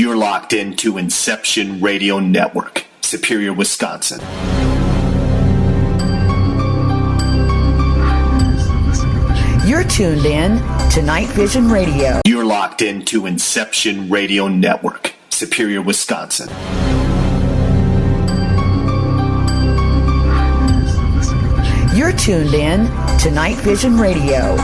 You're locked into Inception Radio Network, Superior, Wisconsin. You're tuned in to NightVision Radio. You're locked into Inception Radio Network, Superior, Wisconsin. You're tuned in to NightVision Radio.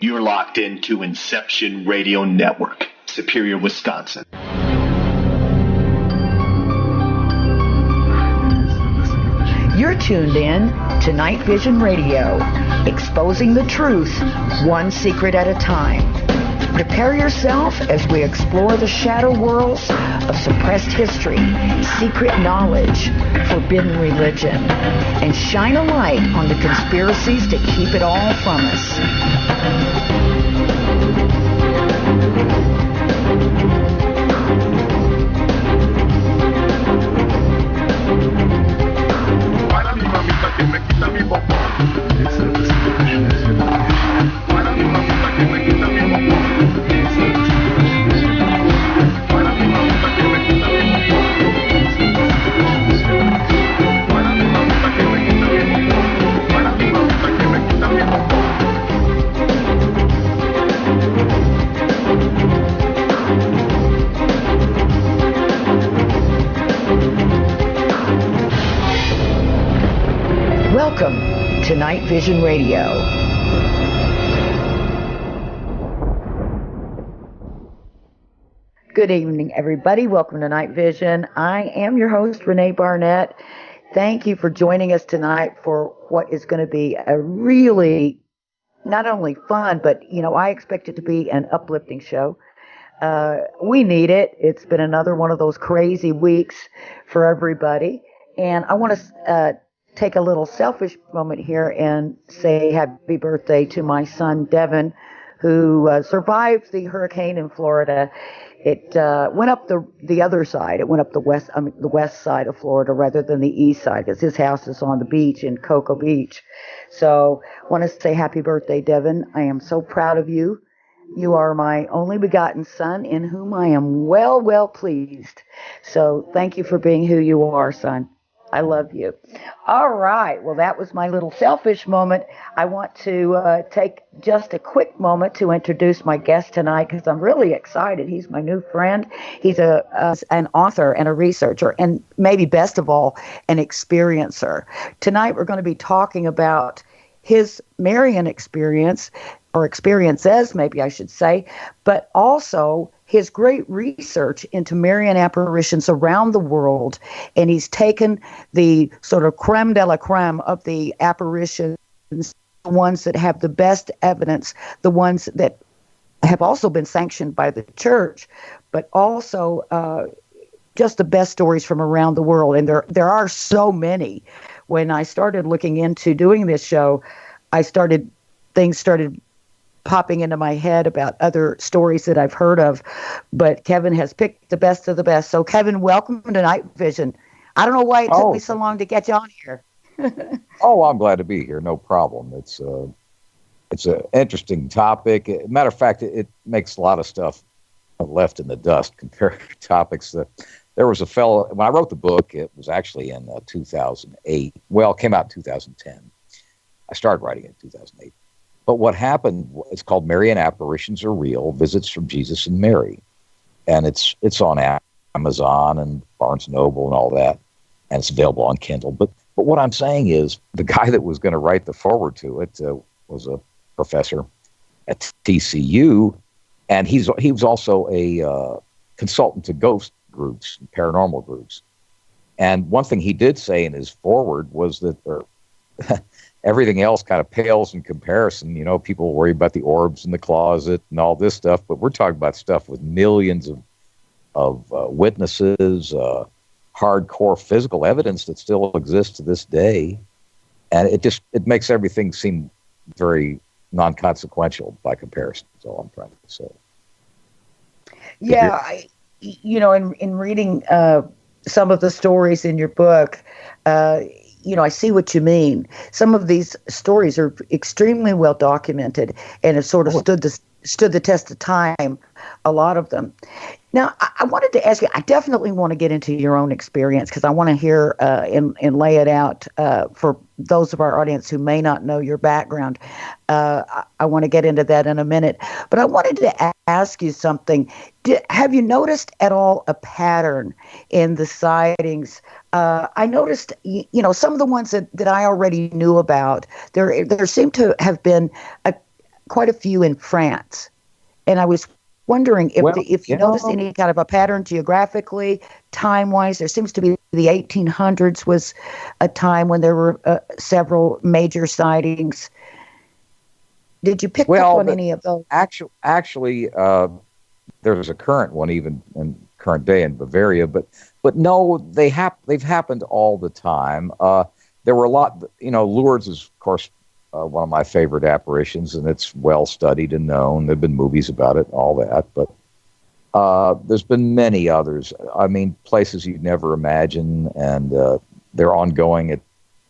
You're locked into Inception Radio Network, Superior, Wisconsin. You're tuned in to NightVision Radio, exposing the truth, one secret at a time. Prepare yourself as we explore the shadow worlds of suppressed history, secret knowledge, forbidden religion, and shine a light on the conspiracies to keep it all from us. Welcome to NightVision Radio. Good evening, everybody. Welcome to NightVision. I am your host, René Barnett. Thank you for joining us tonight for what is going to be a really not only fun, but, I expect it to be an uplifting show. We need it. It's been another one of those crazy weeks for everybody. And I want to take a little selfish moment here and say happy birthday to my son, Devin, who survived the hurricane in Florida. It went up the other side. It went up the west side of Florida rather than the east side, because his house is on the beach in Cocoa Beach. So I want to say happy birthday, Devin. I am so proud of you. You are my only begotten son, in whom I am well pleased. So thank you for being who you are, son. I love you. All right. Well, that was my little selfish moment. I want to take just a quick moment to introduce my guest tonight, because I'm really excited. He's my new friend. He's an author and a researcher, and maybe best of all, an experiencer. Tonight, we're going to be talking about his Marian experience or experiences, maybe I should say, but also his great research into Marian apparitions around the world. And he's taken the sort of creme de la creme of the apparitions, the ones that have the best evidence, the ones that have also been sanctioned by the church, but also just the best stories from around the world. And there are so many. When I started looking into doing this show, things started popping into my head about other stories that I've heard of, but Kevin has picked the best of the best. So Kevin, welcome to Night Vision. I don't know why it took me so long to get you on here. Oh, I'm glad to be here. No problem. It's an interesting topic. Matter of fact, it makes a lot of stuff left in the dust compared to topics that there was a fellow, when I wrote the book, it was actually in 2008. Well, it came out in 2010. I started writing it in 2008. But what happened, it's called Marian Apparitions Are Real, Visits from Jesus and Mary. And it's on Amazon and Barnes & Noble and all that. And it's available on Kindle. But what I'm saying is, the guy that was going to write the foreword to it was a professor at TCU. And he was also a consultant to ghost groups, paranormal groups. And one thing he did say in his foreword was that everything else kind of pales in comparison. You know, people worry about the orbs in the closet and all this stuff, but we're talking about stuff with millions of witnesses, hardcore physical evidence that still exists to this day. And it makes everything seem very non-consequential by comparison. That's all I'm trying to say. Yeah, in reading some of the stories in your book, I see what you mean. Some of these stories are extremely well documented and have sort of stood the test of time, a lot of them. Now, I wanted to ask you, I definitely want to get into your own experience because I want to hear and lay it out for those of our audience who may not know your background. I want to get into that in a minute. But I wanted to ask you something. Have you noticed at all a pattern in the sightings? I noticed, some of the ones that I already knew about, there seemed to have been quite a few in France. And I was wondering if you noticed any kind of a pattern geographically, time-wise. There seems to be the 1800s was a time when there were several major sightings. Did you pick up on any of those? Actually, there's a current one even in current day in Bavaria, but no, they've happened all the time. There were a lot, Lourdes is, of course, one of my favorite apparitions, and it's well studied and known. There have been movies about it, all that, but there's been many others. I mean, places you'd never imagine, and they're ongoing.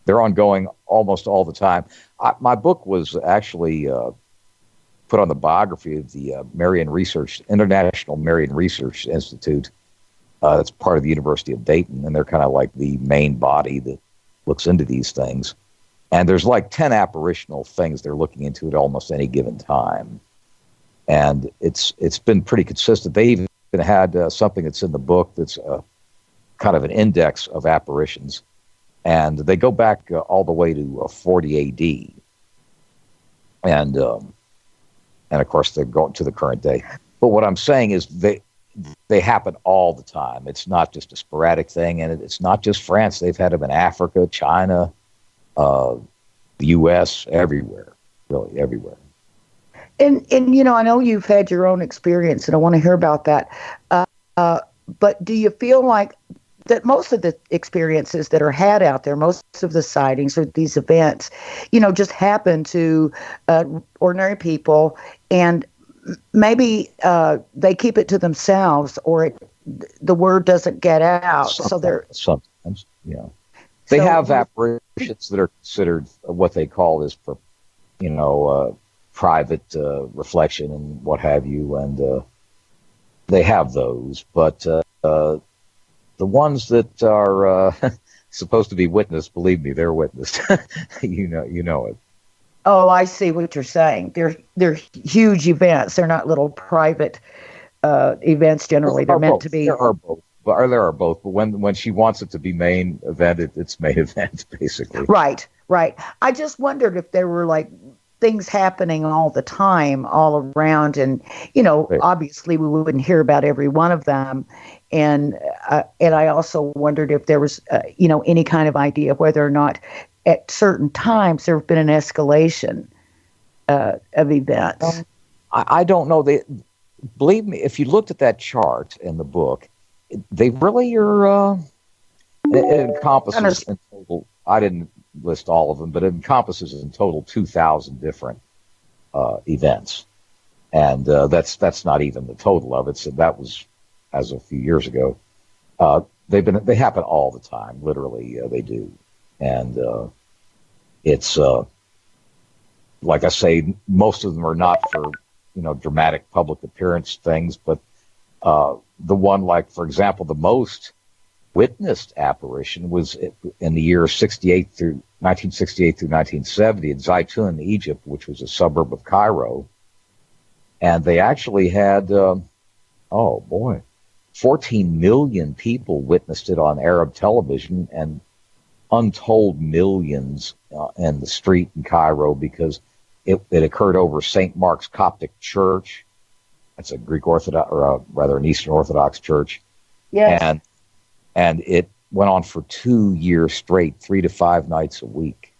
They're ongoing almost all the time. My book was actually put on the biography of the International Marian Research Institute. That's part of the University of Dayton, and they're kind of like the main body that looks into these things. And there's like 10 apparitional things they're looking into at almost any given time. And it's been pretty consistent. They even had something that's in the book that's kind of an index of apparitions. And they go back all the way to 40 AD. And of course, they're going to the current day. But what I'm saying is they happen all the time. It's not just a sporadic thing. And it's not just France. They've had them in Africa, China, the U.S., everywhere, really everywhere. And I know you've had your own experience, and I want to hear about that. But do you feel like that most of the experiences that are had out there, most of the sightings or these events, just happen to ordinary people, and maybe they keep it to themselves, or the word doesn't get out. Sometimes, yeah. They have apparitions that are considered what they call as, private reflection and what have you, and they have those. But the ones that are supposed to be witnessed, believe me, they're witnessed. you know it. Oh, I see what you're saying. They're huge events. They're not little private events. Generally, they're meant to be. There are both. There are both, but when she wants it to be main event, it's main event, basically. Right. I just wondered if there were like things happening all the time, all around, and Right. obviously we wouldn't hear about every one of them. And I also wondered if there was, any kind of idea whether or not at certain times there have been an escalation of events. I don't know. Believe me, if you looked at that chart in the book, they really are. It encompasses in total. I didn't list all of them, but it encompasses in total 2,000 different events, and that's not even the total of it. So that was as of a few years ago. They happen all the time, literally. They do, and it's like I say, most of them are not for dramatic public appearance things, but the one, like for example, the most witnessed apparition was in the year 1968 through 1970 in Zaytun, Egypt, which was a suburb of Cairo, and they actually had 14 million people witnessed it on Arab television, and untold millions in the street in Cairo, because it occurred over St. Mark's Coptic Church. That's a Greek Orthodox, or rather an Eastern Orthodox church. Yes. And it went on for 2 years straight, 3 to 5 nights a week.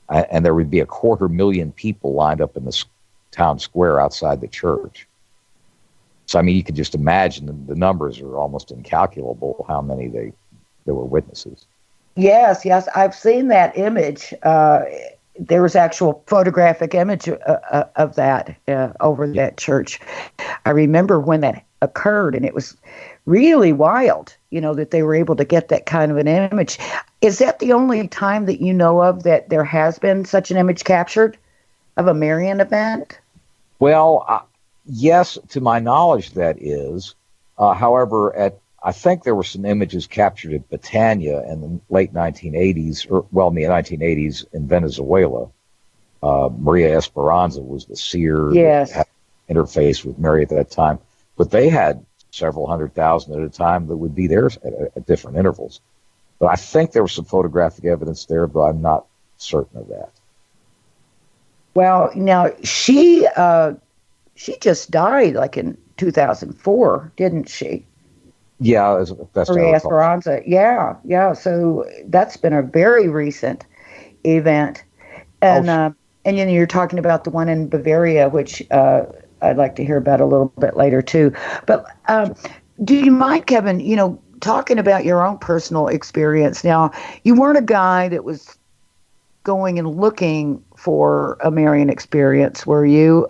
And there would be 250,000 people lined up in the town square outside the church. So, I mean, you can just imagine the numbers are almost incalculable, how many there were witnesses. Yes, I've seen that image. There was actual photographic image of that over that church. I remember when that occurred, and it was really wild, that they were able to get that kind of an image. Is that the only time that you know of that there has been such an image captured of a Marian event? Well, yes, to my knowledge, that is. However, I think there were some images captured at Betania in the late 1980s, in the 1980s in Venezuela. Maria Esperanza was the seer Yes. that had interface with Mary at that time. But they had several 100,000 at a time that would be there at different intervals. But I think there was some photographic evidence there, but I'm not certain of that. Well, now she just died like in 2004, didn't she? Yeah, as best I Maria recall. Esperanza. Yeah. So that's been a very recent event. And you're talking about the one in Bavaria, which I'd like to hear about a little bit later too. But do you mind, Kevin, talking about your own personal experience? Now, you weren't a guy that was going and looking for a Marian experience, were you?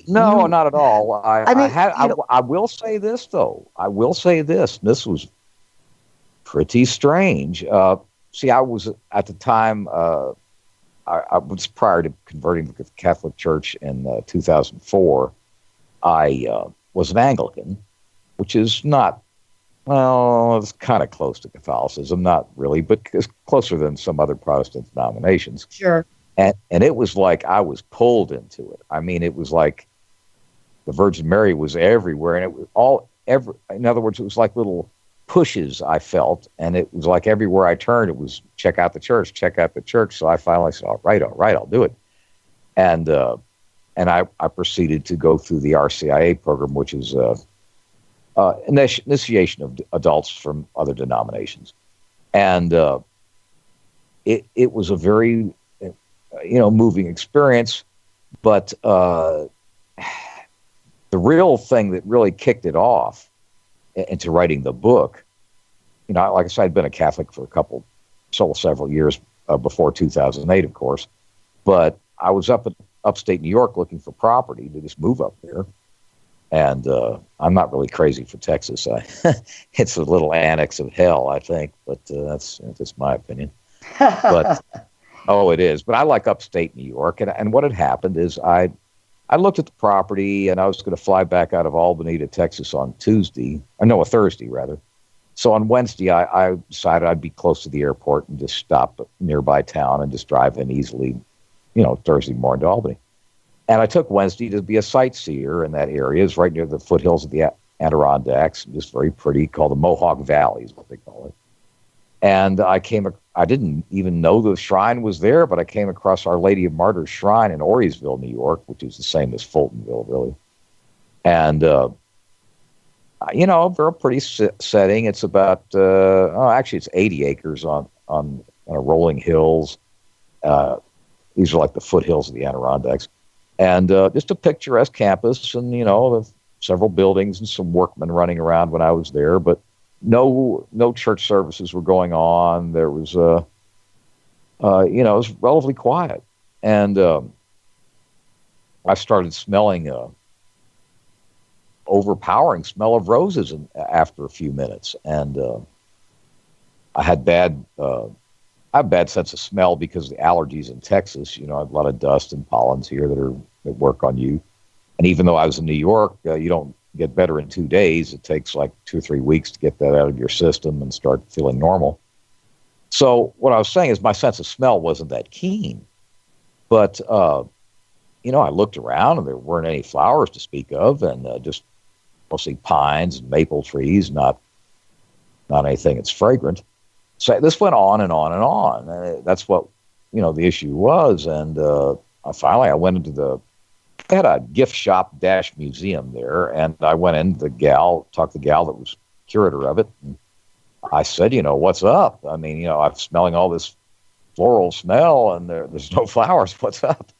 No, not at all. I will say this, though. This was pretty strange. See, I was at the time, I was prior to converting to the Catholic Church in 2004. I was an Anglican, which is not, it's kind of close to Catholicism, not really, but it's closer than some other Protestant denominations. Sure. And it was like I was pulled into it. I mean, it was like the Virgin Mary was everywhere, and it was in other words, it was like little pushes I felt, and it was like everywhere I turned, it was check out the church. So I finally said, all right, I'll do it. And I proceeded to go through the RCIA program, which is initiation of adults from other denominations. And it was a very, moving experience, but the real thing that really kicked it off into writing the book, like I said, I'd been a Catholic for several years before 2008, of course, but I was up in upstate New York looking for property to just move up there. And I'm not really crazy for Texas. It's a little annex of hell, I think, but that's just my opinion. But it is. But I like upstate New York. And what had happened is I looked at the property, and I was going to fly back out of Albany to Texas on a Thursday, rather. So on Wednesday, I decided I'd be close to the airport and just stop at nearby town and just drive in easily, Thursday morning to Albany. And I took Wednesday to be a sightseer in that area. It's right near the foothills of the Adirondacks, just very pretty, called the Mohawk Valley is what they call it. And I came I didn't even know the shrine was there, but I came across Our Lady of Martyrs Shrine in Orisville, New York, which is the same as Fultonville, really. And, they're a pretty setting. It's about, actually it's 80 acres on rolling hills. These are like the foothills of the Adirondacks. And just a picturesque campus and, several buildings and some workmen running around when I was there, but no church services were going on. There was, it was relatively quiet. And I started smelling overpowering smell of roses after a few minutes. And I had bad sense of smell because of the allergies in Texas. I have a lot of dust and pollens here that work on you. And even though I was in New York, you don't get better in 2 days. It takes like 2 or 3 weeks to get that out of your system and start feeling normal. So what I was saying is my sense of smell wasn't that keen. But, I looked around and there weren't any flowers to speak of, and just mostly pines and maple trees, not anything that's fragrant. So this went on and on and on. That's what, the issue was. And finally I went into they had a gift shop dash museum there, and I went in, talked to the gal that was curator of it, and I said, what's up? I mean, I'm smelling all this floral smell, and there's no flowers. What's up?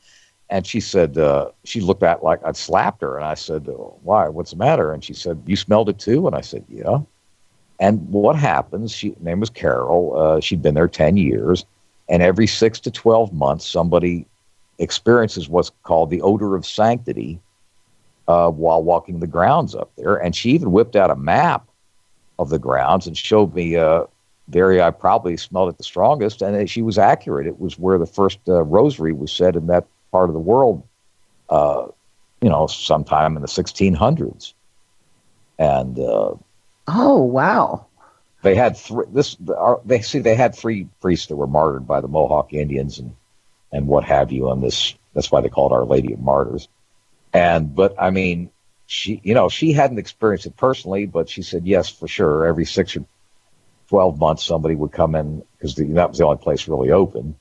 And she said, she looked at like I'd slapped her, and I said, why? What's the matter? And she said, you smelled it too? And I said, yeah. And what happens, her name was Carol, she'd been there 10 years, and every 6 to 12 months, somebody experiences what's called the odor of sanctity while walking the grounds up there. And she even whipped out a map of the grounds and showed me the area I probably smelled it the strongest, and she was accurate. It was where the first rosary was said in that part of the world, sometime in the 1600s. And oh, wow. They had they had 3 priests that were martyred by the Mohawk Indians and what have you on this. That's why they called Our Lady of Martyrs. But I mean, she hadn't experienced it personally, but she said, yes, for sure. Every 6 or 12 months, somebody would come in, because that was the only place really open,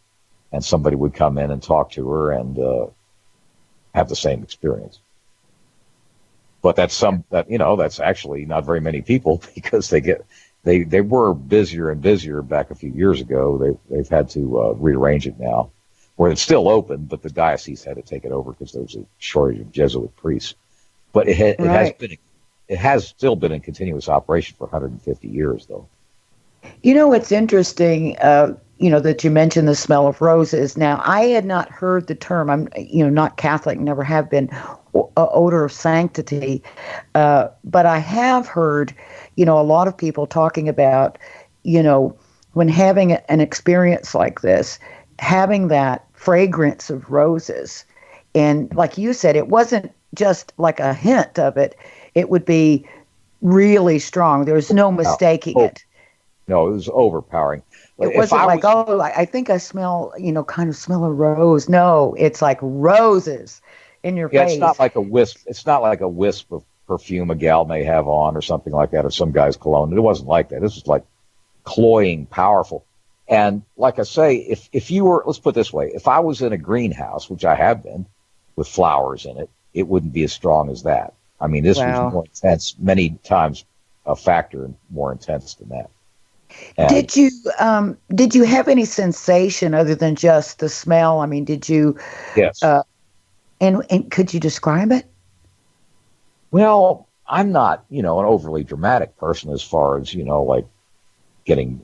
and somebody would come in and talk to her and have the same experience. But that's actually not very many people, because they were busier and busier back a few years ago. They've had to rearrange it now, where it's still open, but the diocese had to take it over because there was a shortage of Jesuit priests. But it has still been in continuous operation for 150 years, though. It's interesting, that you mentioned the smell of roses. Now, I had not heard the term. I'm, not Catholic, never have been, odor of sanctity. But I have heard, a lot of people talking about, when having an experience like this, having that fragrance of roses. And like you said, it wasn't just like a hint of it. It would be really strong. There was no mistaking it. No, it was overpowering. It wasn't I think I smell, kind of smell a rose. No, it's like roses in your face. It's not like a wisp. It's not like a wisp of perfume a gal may have on or something like that, or some guy's cologne. It wasn't like that. This was like cloying, powerful. And like I say, if you were, let's put it this way, if I was in a greenhouse, which I have been, with flowers in it, it wouldn't be as strong as that. I mean, this was more intense, many times a factor more intense than that. And did you have any sensation other than just the smell? I mean, did you? Yes. And could you describe it? Well, I'm not, an overly dramatic person as far as, like getting,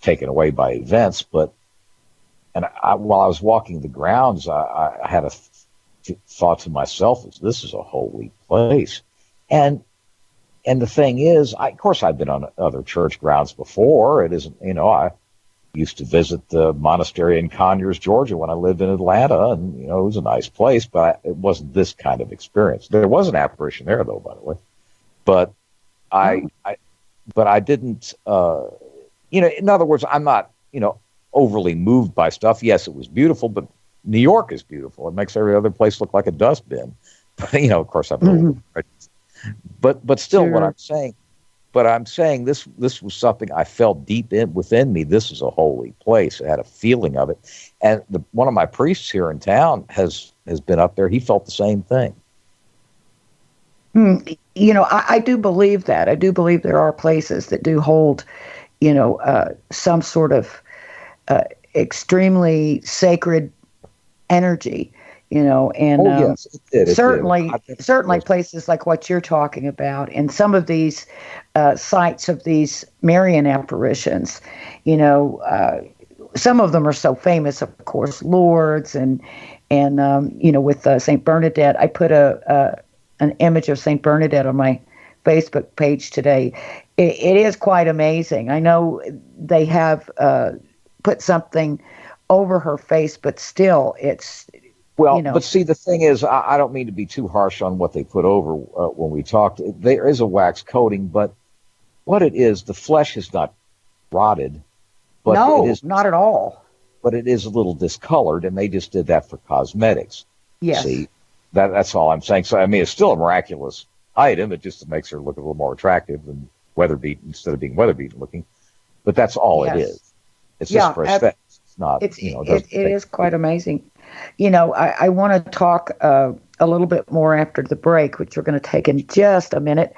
taken away by events. But, while I was walking the grounds, I had a thought to myself, this is a holy place. And the thing is, of course, I've been on other church grounds before. It isn't, I used to visit the monastery in Conyers, Georgia when I lived in Atlanta, and, it was a nice place, but it wasn't this kind of experience. There was an apparition there, though, by the way. But I didn't, in other words, I'm not, overly moved by stuff. Yes, it was beautiful, but New York is beautiful. It makes every other place look like a dustbin. But, of course, I'm a little but still, what I'm saying But I'm saying this was something I felt deep within me. This is a holy place. I had a feeling of it. And one of my priests here in town has been up there. He felt the same thing. I do believe that. I do believe there are places that do hold, some sort of extremely sacred energy, and yes, it did. Certainly places like what you're talking about, and some of these sites of these Marian apparitions, some of them are so famous, of course, Lourdes and with Saint Bernadette. I put an image of Saint Bernadette on my Facebook page today. It is quite amazing. I know they have put something over her face, but still, it's But see, the thing is, I don't mean to be too harsh on what they put over when we talked. There is a wax coating, but what it is, the flesh is not rotted. But no, it is, not at all. But it is a little discolored, and they just did that for cosmetics. Yes. See, that's all I'm saying. So, I mean, it's still a miraculous item. It just makes her look a little more attractive than weather-beaten instead of being weather-beaten looking. But that's all it is. It's just for aesthetics. It's not, it is quite amazing. I want to talk a little bit more after the break, which we're going to take in just a minute,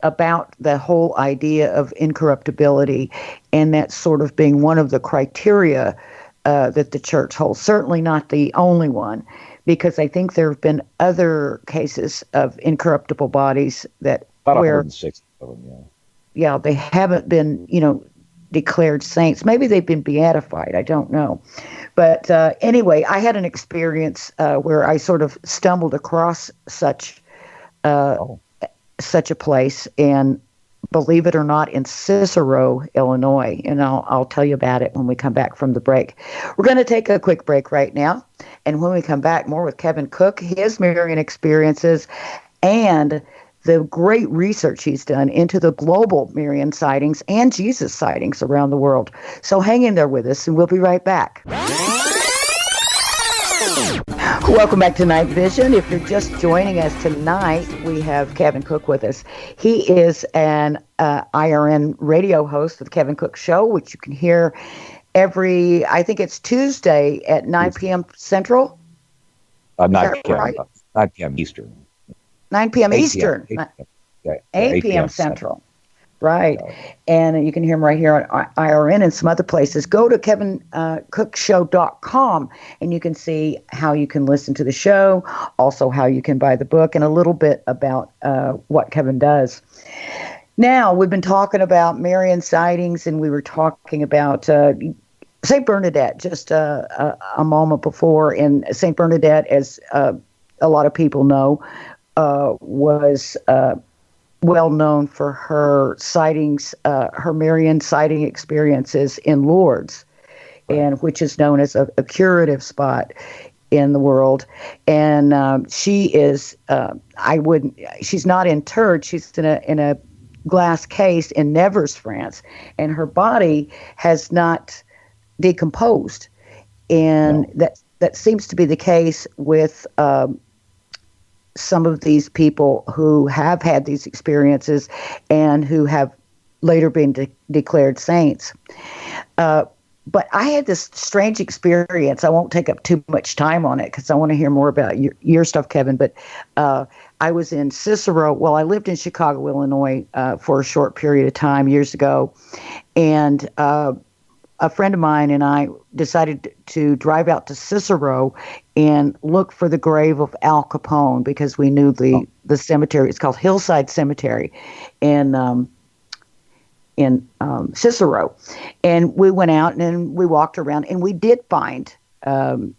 about the whole idea of incorruptibility and that sort of being one of the criteria that the church holds. Certainly not the only one, because I think there have been other cases of incorruptible bodies that about 160 of them, yeah, they haven't been, declared saints. Maybe they've been beatified. I don't know. But anyway, I had an experience where I sort of stumbled across such a place, and believe it or not, in Cicero, Illinois. And I'll tell you about it when we come back from the break. We're going to take a quick break right now. And when we come back, more with Kevin Cook, his Marian experiences, and the great research he's done into the global Marian sightings and Jesus sightings around the world. So hang in there with us, and we'll be right back. Welcome back to Night Vision. If you're just joining us tonight, we have Kevin Cook with us. He is an IRN radio host of the Kevin Cook Show, which you can hear I think it's Tuesday at 9 p.m. Central. 9 p.m. Eastern. 9 p.m. Eastern. 8 p.m. Central. Right. And you can hear him right here on IRN and some other places. Go to kevincookshow.com and you can see how you can listen to the show, also how you can buy the book, and a little bit about what Kevin does. Now, we've been talking about Marian sightings, and we were talking about St. Bernadette just a moment before. And St. Bernadette, as a lot of people know, was well known for her sightings, her Marian sighting experiences in Lourdes, and which is known as a curative spot in the world. And she is, she's not interred. She's in a glass case in Nevers, France, and her body has not decomposed. And that seems to be the case with some of these people who have had these experiences and who have later been declared saints. But I had this strange experience. I won't take up too much time on it because I want to hear more about your stuff, Kevin. But I was in Cicero. Well, I lived in Chicago, Illinois for a short period of time years ago. And a friend of mine and I decided to drive out to Cicero and look for the grave of Al Capone, because we knew the cemetery. It's called Hillside Cemetery in Cicero. And we went out and we walked around, and we did find Al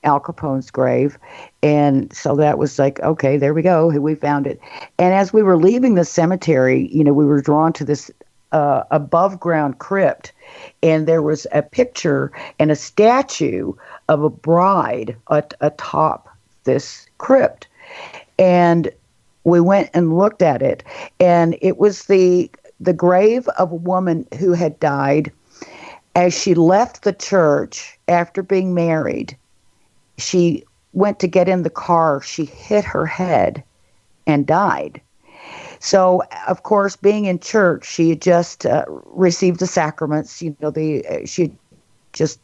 Capone's grave. And so that was like, okay, there we go. We found it. And as we were leaving the cemetery, we were drawn to this above ground crypt, and there was a picture and a statue of a bride atop this crypt. And we went and looked at it, and it was the grave of a woman who had died. As she left the church after being married, she went to get in the car, she hit her head and died. So, of course, being in church, she had just received the sacraments. She had just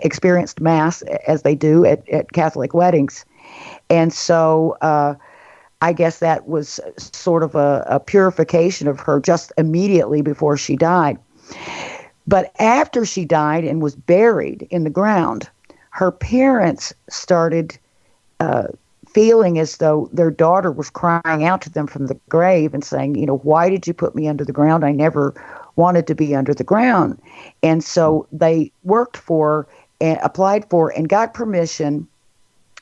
experienced Mass as they do at Catholic weddings. And so I guess that was sort of a purification of her just immediately before she died. But after she died and was buried in the ground, her parents started feeling as though their daughter was crying out to them from the grave and saying, why did you put me under the ground? I never wanted to be under the ground. And so they worked for and applied for and got permission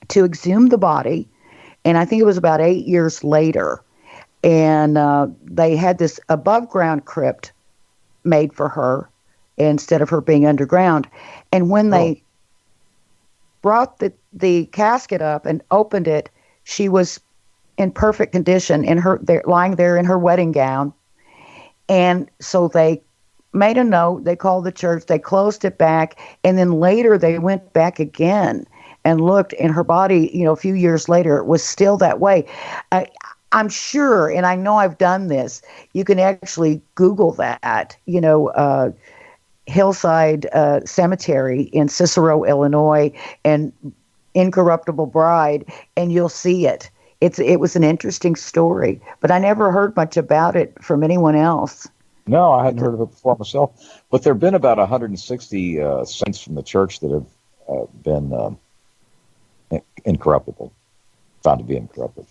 to exhume the body. And I think it was about 8 years later. And they had this above ground crypt made for her instead of her being underground. And when they brought the casket up and opened it, she was in perfect condition, lying there in her wedding gown. And so they made a note, they called the church, they closed it back, and then later they went back again and looked, and her body, a few years later, was still that way. I'm sure, and I know I've done this, you can actually Google that, Hillside Cemetery in Cicero, Illinois, and Incorruptible Bride, and you'll see it. It was an interesting story, but I never heard much about it from anyone else. No, I hadn't heard of it before myself. But there have been about 160 saints from the church that have been incorruptible, found to be incorruptible.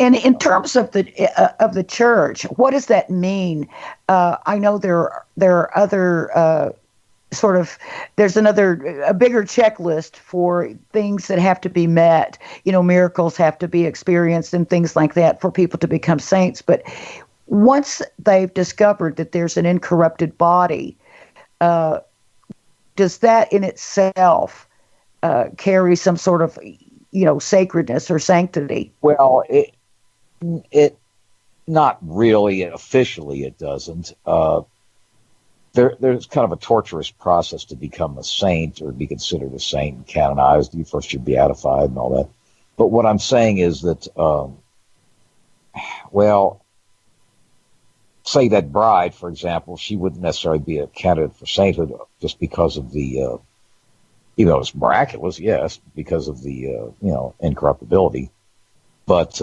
And in terms of the church, what does that mean? I know there are other there's a bigger checklist for things that have to be met. Miracles have to be experienced and things like that for people to become saints. But once they've discovered that there's an incorrupted body, does that in itself carry some sort of, sacredness or sanctity? Well, it not really officially. It doesn't. There's kind of a torturous process to become a saint or be considered a saint and canonized. You first you're beatified and all that. But what I'm saying is that, say that bride, for example, she wouldn't necessarily be a candidate for sainthood just because of the, even though it's miraculous, yes, because of the, incorruptibility. But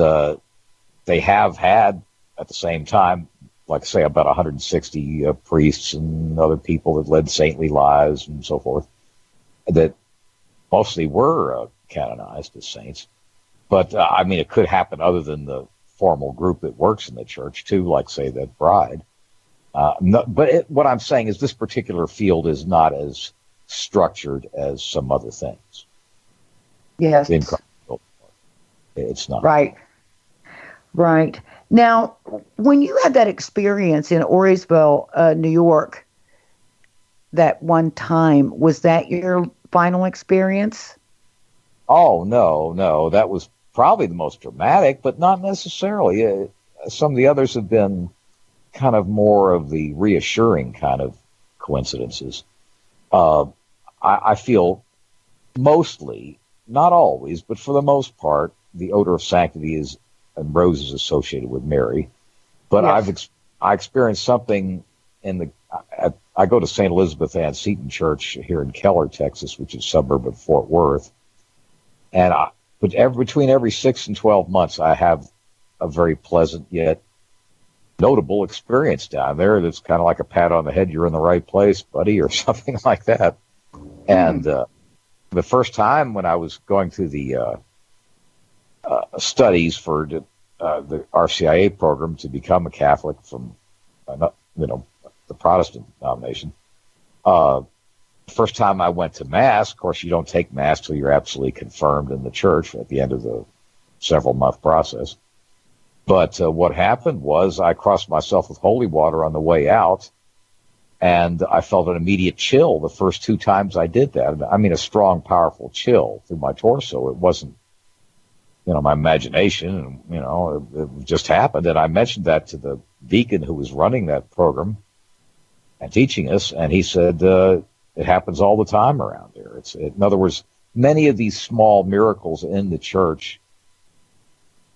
they have had, at the same time, like I say, about 160 priests and other people that led saintly lives and so forth, that mostly were canonized as saints. But, it could happen other than the formal group that works in the church, too, like, say, that bride. What I'm saying is this particular field is not as structured as some other things. Yes. It's not. Right. Now, when you had that experience in Orisville, New York, that one time, was that your final experience? Oh, no. That was probably the most dramatic, but not necessarily. Some of the others have been kind of more of the reassuring kind of coincidences. I feel mostly, not always, but for the most part, the odor of sanctity and roses associated with Mary. But yes. I experienced something I go to St. Elizabeth Ann Seton Church here in Keller, Texas, which is a suburb of Fort Worth. And between every 6 and 12 months, I have a very pleasant yet notable experience down there that's kind of like a pat on the head. You're in the right place, buddy, or something like that. And the first time when I was going through the studies for the RCIA program to become a Catholic from, the Protestant denomination, first time I went to Mass, of course, you don't take Mass till you're absolutely confirmed in the church at the end of the several-month process. But what happened was I crossed myself with holy water on the way out, and I felt an immediate chill the first 2 times I did that. A strong, powerful chill through my torso. It wasn't, my imagination, it just happened. And I mentioned that to the deacon who was running that program and teaching us, and he said, it happens all the time around here. In other words, many of these small miracles in the church,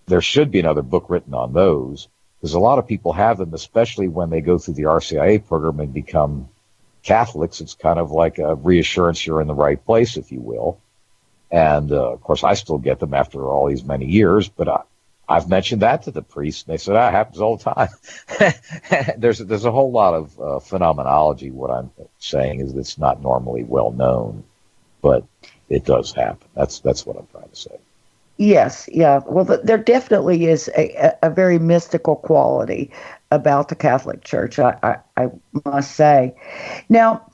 there should be another book written on those. because a lot of people have them, especially when they go through the RCIA program and become Catholics. It's kind of like a reassurance you're in the right place, if you will. And of course, I still get them after all these many years, but I've mentioned that to the priest, and they said, it happens all the time. There's a whole lot of phenomenology. What I'm saying is it's not normally well known, but it does happen. That's what I'm trying to say. Yes, yeah. Well, there definitely is a very mystical quality about the Catholic Church, I must say. Now,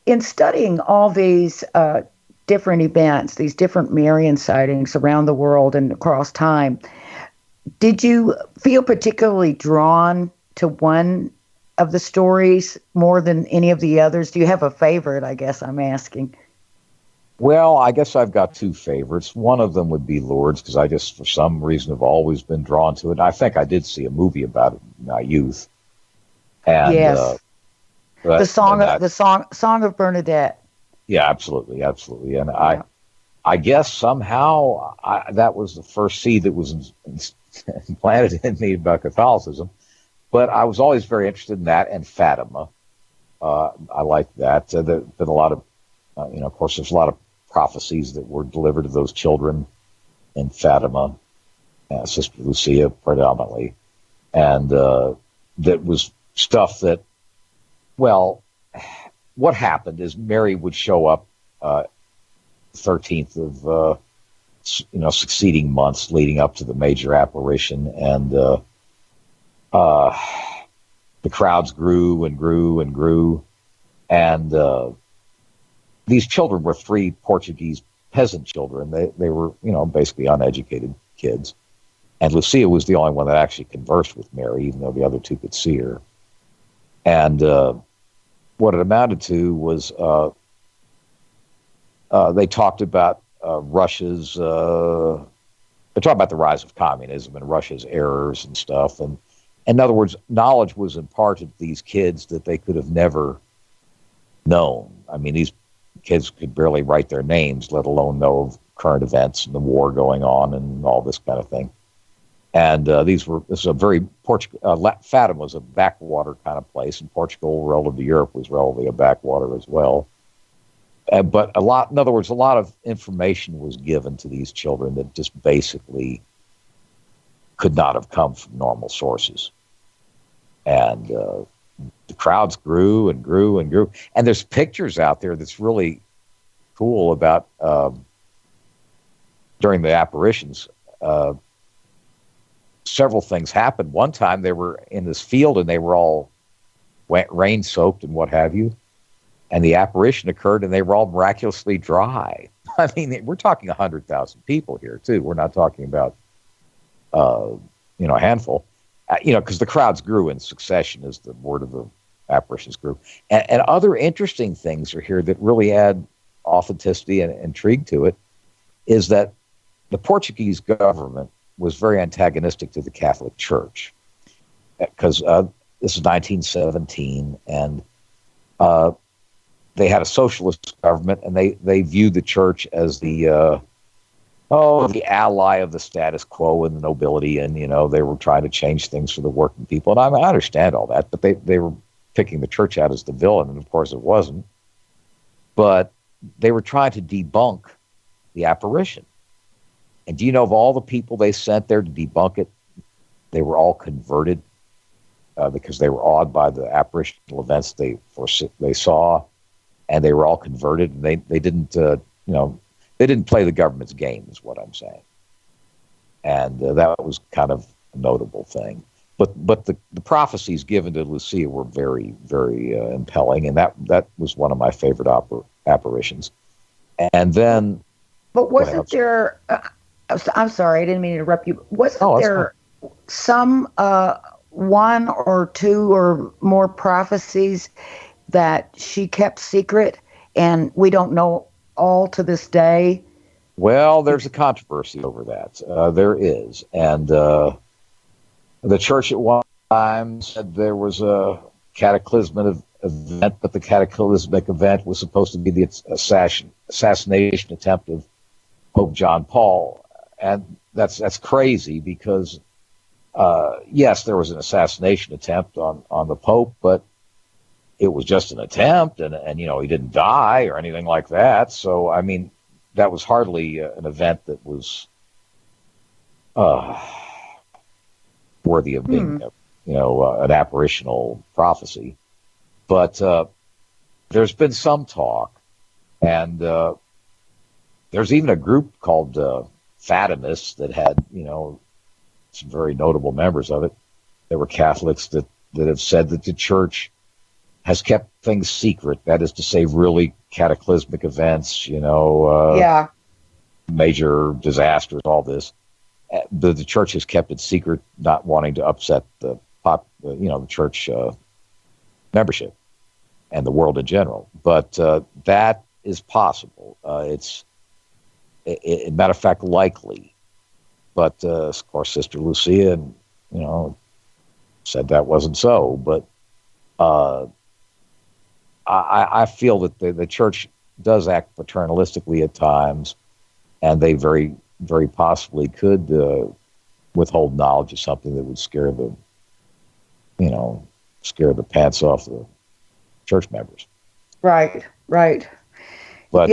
in studying all these different events, these different Marian sightings around the world and across time, did you feel particularly drawn to one of the stories more than any of the others? Do you have a favorite, I guess I'm asking? Well, I guess I've got two favorites. One of them would be Lourdes, because I just, for some reason, have always been drawn to it. I think I did see a movie about it in my youth. And, yes, the song of Bernadette. Yeah, absolutely, and yeah. I guess somehow that was the first seed that was implanted in me about Catholicism. But I was always very interested in that and Fatima. I like that. There's been a lot of, of course, there's a lot of prophecies that were delivered to those children in Fatima, Sister Lucia predominantly, and that was stuff that, well, what happened is Mary would show up 13th of succeeding months leading up to the major apparition, and the crowds grew and grew and grew, and these children were three Portuguese peasant children. They were, basically uneducated kids. And Lucia was the only one that actually conversed with Mary, even though the other two could see her. And what it amounted to was they talked about Russia's, they talked about the rise of communism and Russia's errors and stuff. And in other words, knowledge was imparted to these kids that they could have never known. I mean, these kids could barely write their names, let alone know of current events and the war going on and all this kind of thing. And this is a very Fatima was a backwater kind of place, and Portugal, relative to Europe, was relatively a backwater as well. But in other words, a lot of information was given to these children that just basically could not have come from normal sources. And the crowds grew and grew and grew. And there's pictures out there that's really cool about during the apparitions. Several things happened. One time they were in this field and they were all rain soaked and what have you. And the apparition occurred and they were all miraculously dry. I mean, we're talking 100,000 people here too. We're not talking about, a handful, because the crowds grew in succession as the word of the apparitions grew. And other interesting things are here that really add authenticity and intrigue to it, is that the Portuguese government was very antagonistic to the Catholic Church, because this is 1917, and they had a socialist government, and they viewed the church as the ally of the status quo and the nobility, and they were trying to change things for the working people. And I understand all that, but they were picking the church out as the villain, and of course it wasn't. But they were trying to debunk the apparition. And do you know, of all the people they sent there to debunk it, they were all converted because they were awed by the apparitional events they saw, and they were all converted. And they didn't they didn't play the government's game, is what I'm saying. And that was kind of a notable thing. But the prophecies given to Lucia were very, very impelling, and that was one of my favorite apparitions. And then, but wasn't there? I'm sorry, I didn't mean to interrupt you. Wasn't there some one or two or more prophecies that she kept secret, and we don't know all to this day? Well, there's a controversy over that. There is, and the church at one time said there was a cataclysmic event, but the cataclysmic event was supposed to be the assassination attempt of Pope John Paul. And that's crazy, because yes, there was an assassination attempt on the Pope, but it was just an attempt, and he didn't die or anything like that. So, I mean, that was hardly an event that was worthy of being, an apparitional prophecy. But there's been some talk, and there's even a group called Fatimists that had, some very notable members of it. They were Catholics that have said that the church has kept things secret. That is to say, really cataclysmic events, major disasters, all this. The church has kept it secret, not wanting to upset the church membership and the world in general. But that is possible. It's, matter of fact, likely. But of course, Sister Lucia, said that wasn't so. But I feel that the church does act paternalistically at times, and they very, very possibly could withhold knowledge of something that would scare the pants off the church members. Right. But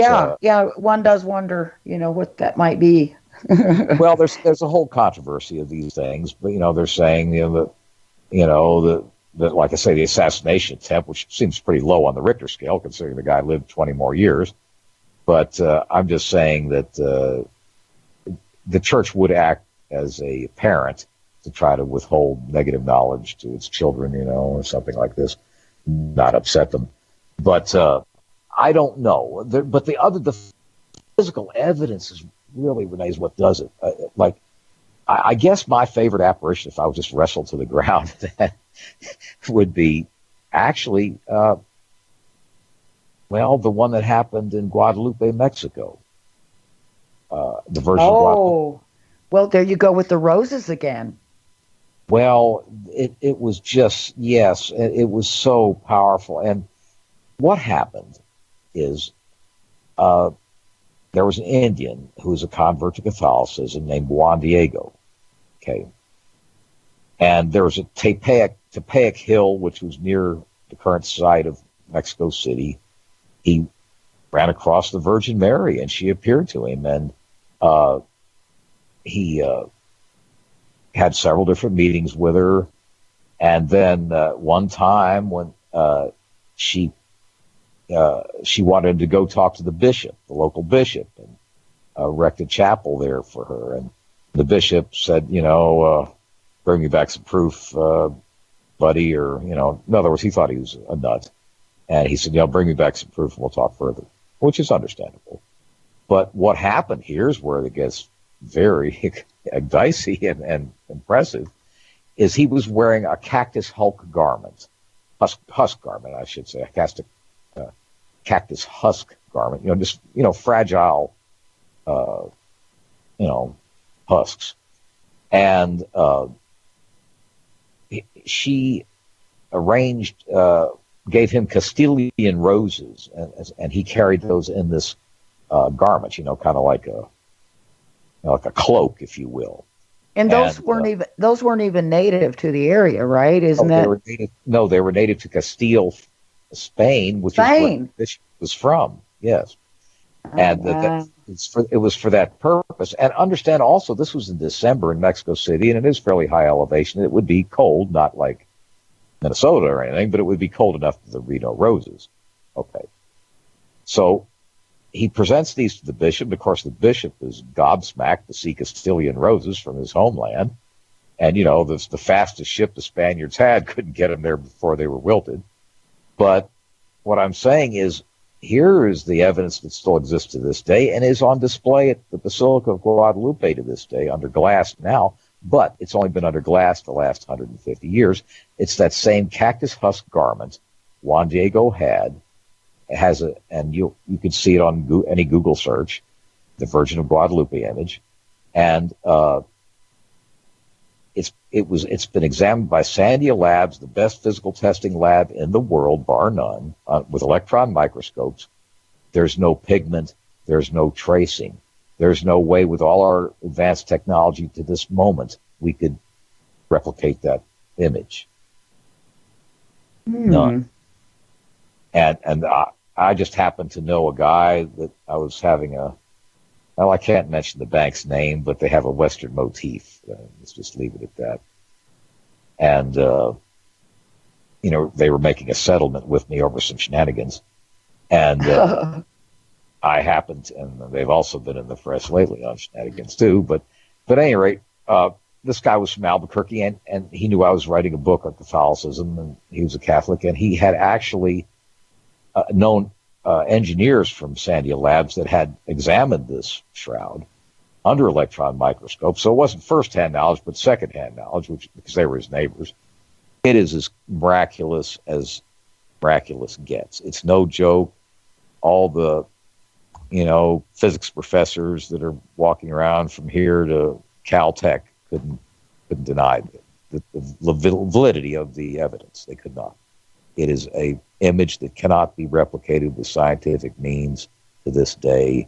one does wonder, what that might be. Well, there's a whole controversy of these things, but they're saying that like I say, the assassination attempt, which seems pretty low on the Richter scale, considering the guy lived 20 more years. But I'm just saying that the church would act as a parent to try to withhold negative knowledge to its children, or something like this, not upset them. But I don't know. But the physical evidence is really, René, is what does it. I guess my favorite apparition, if I was just wrestled to the ground, would be actually, the one that happened in Guadalupe, Mexico. The Virgin Guadalupe. Well, there you go with the roses again. Well, it was just, yes, it was so powerful. And what happened is there was an Indian who was a convert to Catholicism named Juan Diego. Okay. And there was a Tepeyac Hill, which was near the current site of Mexico City. He ran across the Virgin Mary, and she appeared to him. And he had several different meetings with her. And then one time when she wanted him to go talk to the bishop, the local bishop, and erected chapel there for her. And the bishop said, bring me back some proof, buddy, or, in other words, he thought he was a nut. And he said, bring me back some proof and we'll talk further, which is understandable. But what happened here is where it gets very dicey and impressive, is he was wearing a cactus husk garment, I should say, a cactus husk garment, just, fragile, husks. And she arranged, gave him Castilian roses, and he carried those in this garment, kind of like a cloak, if you will. And those weren't even native to the area, right? They were native to Castile, Spain, which is where the bishop was from. Yes, and it was for that purpose. And understand also, this was in December in Mexico City, and it is fairly high elevation. It would be cold, not like Minnesota or anything, but it would be cold enough for the Reno roses. Okay, so he presents these to the bishop. Of course, the bishop is gobsmacked to see Castilian roses from his homeland. And, the fastest ship the Spaniards had couldn't get them there before they were wilted. But what I'm saying is, here is the evidence that still exists to this day and is on display at the Basilica of Guadalupe to this day, under glass now, but it's only been under glass the last 150 years. It's that same cactus husk garment Juan Diego had. It has and you can see it on any Google search, the Virgin of Guadalupe image, and it's been examined by Sandia Labs, the best physical testing lab in the world, bar none, with electron microscopes. There's no pigment, there's no tracing, there's no way with all our advanced technology to this moment we could replicate that image. Hmm. None. And I just happened to know a guy that I was having well, I can't mention the bank's name, but they have a Western motif. Let's just leave it at that. And, they were making a settlement with me over some shenanigans. And I happened, and they've also been in the press lately on shenanigans too. But at any rate, this guy was from Albuquerque, and he knew I was writing a book on Catholicism, and he was a Catholic, and he had actually known engineers from Sandia Labs that had examined this shroud under electron microscope. So it wasn't first-hand knowledge, but second-hand knowledge, because they were his neighbors. It is as miraculous gets. It's no joke. All the, physics professors that are walking around from here to Caltech couldn't deny the validity of the evidence. They could not. It is a image that cannot be replicated with scientific means to this day.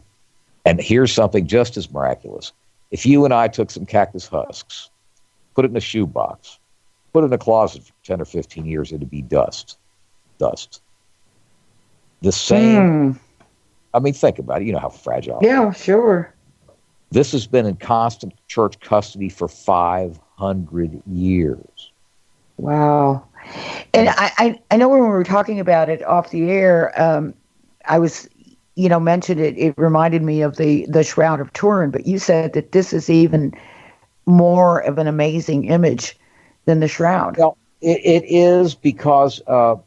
And here's something just as miraculous. If you and I took some cactus husks, put it in a shoebox, put it in a closet for 10 or 15 years, it'd be dust. Dust. The same. I mean, think about it. You know how fragile. Yeah, sure. This has been in constant church custody for 500 years. Wow. And I know when we were talking about it off the air, I was, mentioned it reminded me of the Shroud of Turin, but you said that this is even more of an amazing image than the Shroud. Well, it is because, it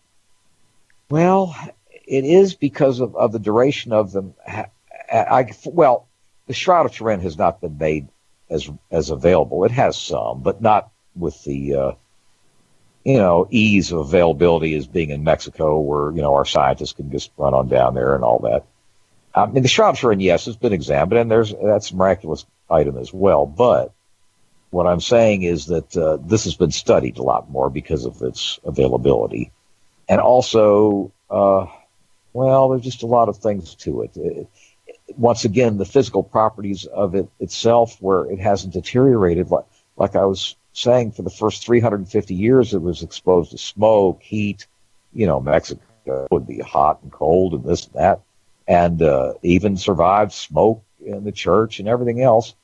is because of the duration of them. The Shroud of Turin has not been made as available. It has some, but not with the ease of availability as being in Mexico, where our scientists can just run on down there and all that. I mean, the Shroud of Turin, yes, has been examined, and that's a miraculous item as well. But what I'm saying is that this has been studied a lot more because of its availability, and also, there's just a lot of things to it. Once again, the physical properties of it itself, where it hasn't deteriorated, like I was saying, for the first 350 years, it was exposed to smoke, heat. Mexico would be hot and cold and this and that, and even survived smoke in the church and everything else.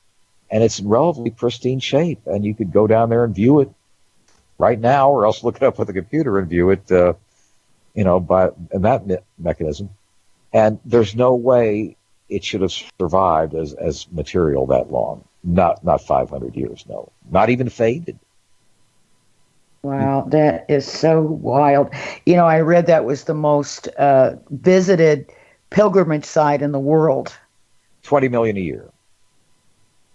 And it's in relatively pristine shape, and you could go down there and view it right now, or else look it up with a computer and view it, by that mechanism. And there's no way it should have survived as material that long. Not 500 years, no. Not even faded. Wow, that is so wild. I read that was the most visited pilgrimage site in the world. 20 million a year.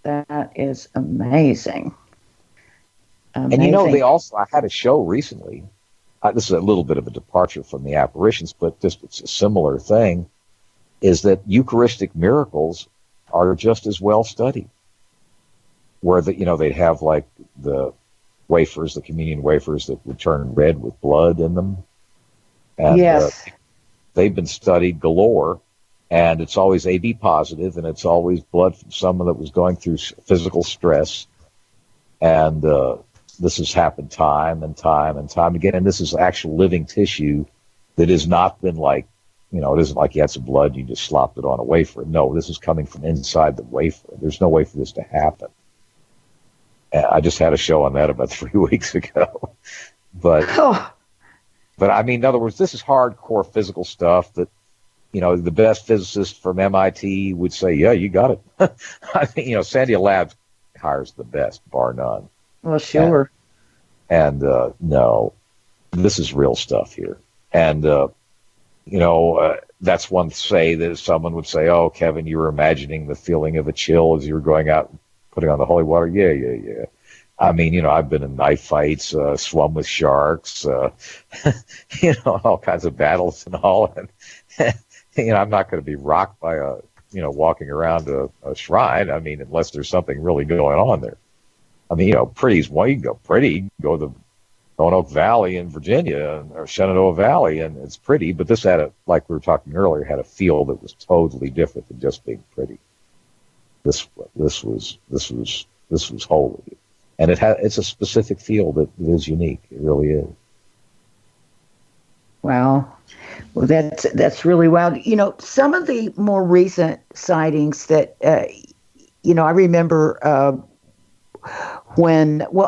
That is amazing. And I had a show recently. This is a little bit of a departure from the apparitions, but just it's a similar thing, is that Eucharistic miracles are just as well studied. Where they'd have like the wafers, the communion wafers that would turn red with blood in them. And yes. They've been studied galore, and it's always AB positive, and it's always blood from someone that was going through physical stress. And this has happened time and time and time again. And this is actual living tissue that has not been like, it isn't like you had some blood and you just slopped it on a wafer. No, this is coming from inside the wafer. There's no way for this to happen. I just had a show on that about 3 weeks ago. But I mean, in other words, this is hardcore physical stuff that, the best physicist from MIT would say, yeah, you got it. I think, Sandia Labs hires the best, bar none. Well, sure. And no, this is real stuff here. And, that's one to say that someone would say, oh, Kevin, you were imagining the feeling of a chill as you were going out and putting on the holy water. Yeah. I mean, I've been in knife fights, swum with sharks, all kinds of battles and all. And, I'm not going to be rocked by walking around a shrine. I mean, unless there's something really going on there. I mean, pretty's one. You can go pretty, go to Roanoke Valley in Virginia or Shenandoah Valley, and it's pretty. But this like we were talking earlier, had a feel that was totally different than just being pretty. This was holy. And it's a specific field that is unique. It really is. Wow. Well, that's really wild. Some of the more recent sightings that I remember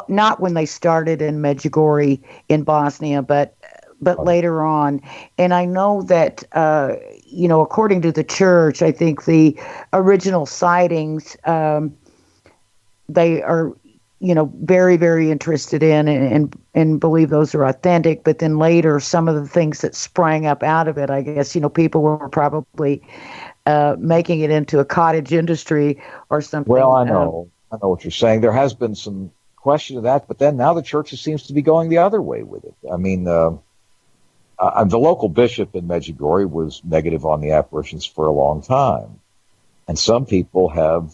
not when they started in Medjugorje in Bosnia, but later on. And I know that according to the church, I think the original sightings they are very, very interested in and believe those are authentic. But then later, some of the things that sprang up out of it, I guess, people were probably making it into a cottage industry or something. Well, I know what you're saying. There has been some question of that, but then now the church seems to be going the other way with it. I mean, the local bishop in Medjugorje was negative on the apparitions for a long time. And some people have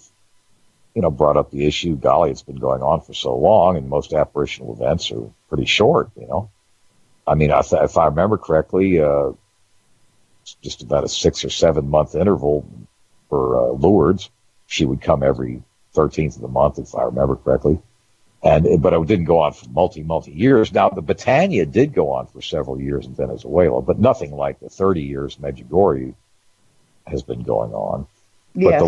brought up the issue, golly, it's been going on for so long, and most apparitional events are pretty short, I mean, if I remember correctly, just about a 6 or 7 month interval for Lourdes. She would come every 13th of the month, if I remember correctly. But it didn't go on for multi years. Now, the Britannia did go on for several years in Venezuela, but nothing like the 30 years Medjugorje has been going on. Yes. But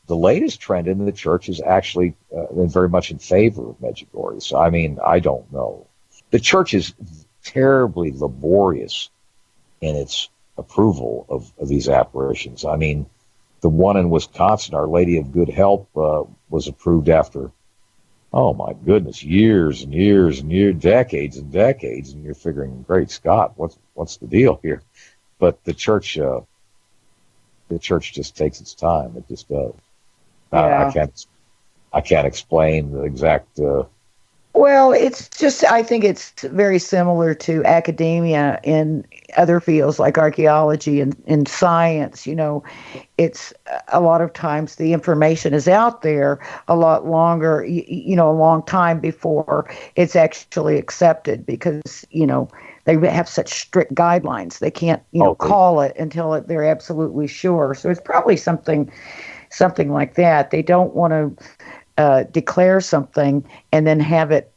the latest trend in the church is actually very much in favor of Medjugorje. So, I mean, I don't know. The church is terribly laborious in its approval of these apparitions. I mean, the one in Wisconsin, Our Lady of Good Help, was approved after, oh my goodness, years and years and years, decades and decades, and you're figuring, great Scott, what's the deal here? But the church just takes its time. It just does. Yeah. I can't explain the exact. Well, it's just, I think it's very similar to academia in other fields like archaeology and science. It's a lot of times the information is out there a lot longer, a long time before it's actually accepted because, they have such strict guidelines. They can't, call it until they're absolutely sure. So it's probably something like that. They don't want to declare something and then have it,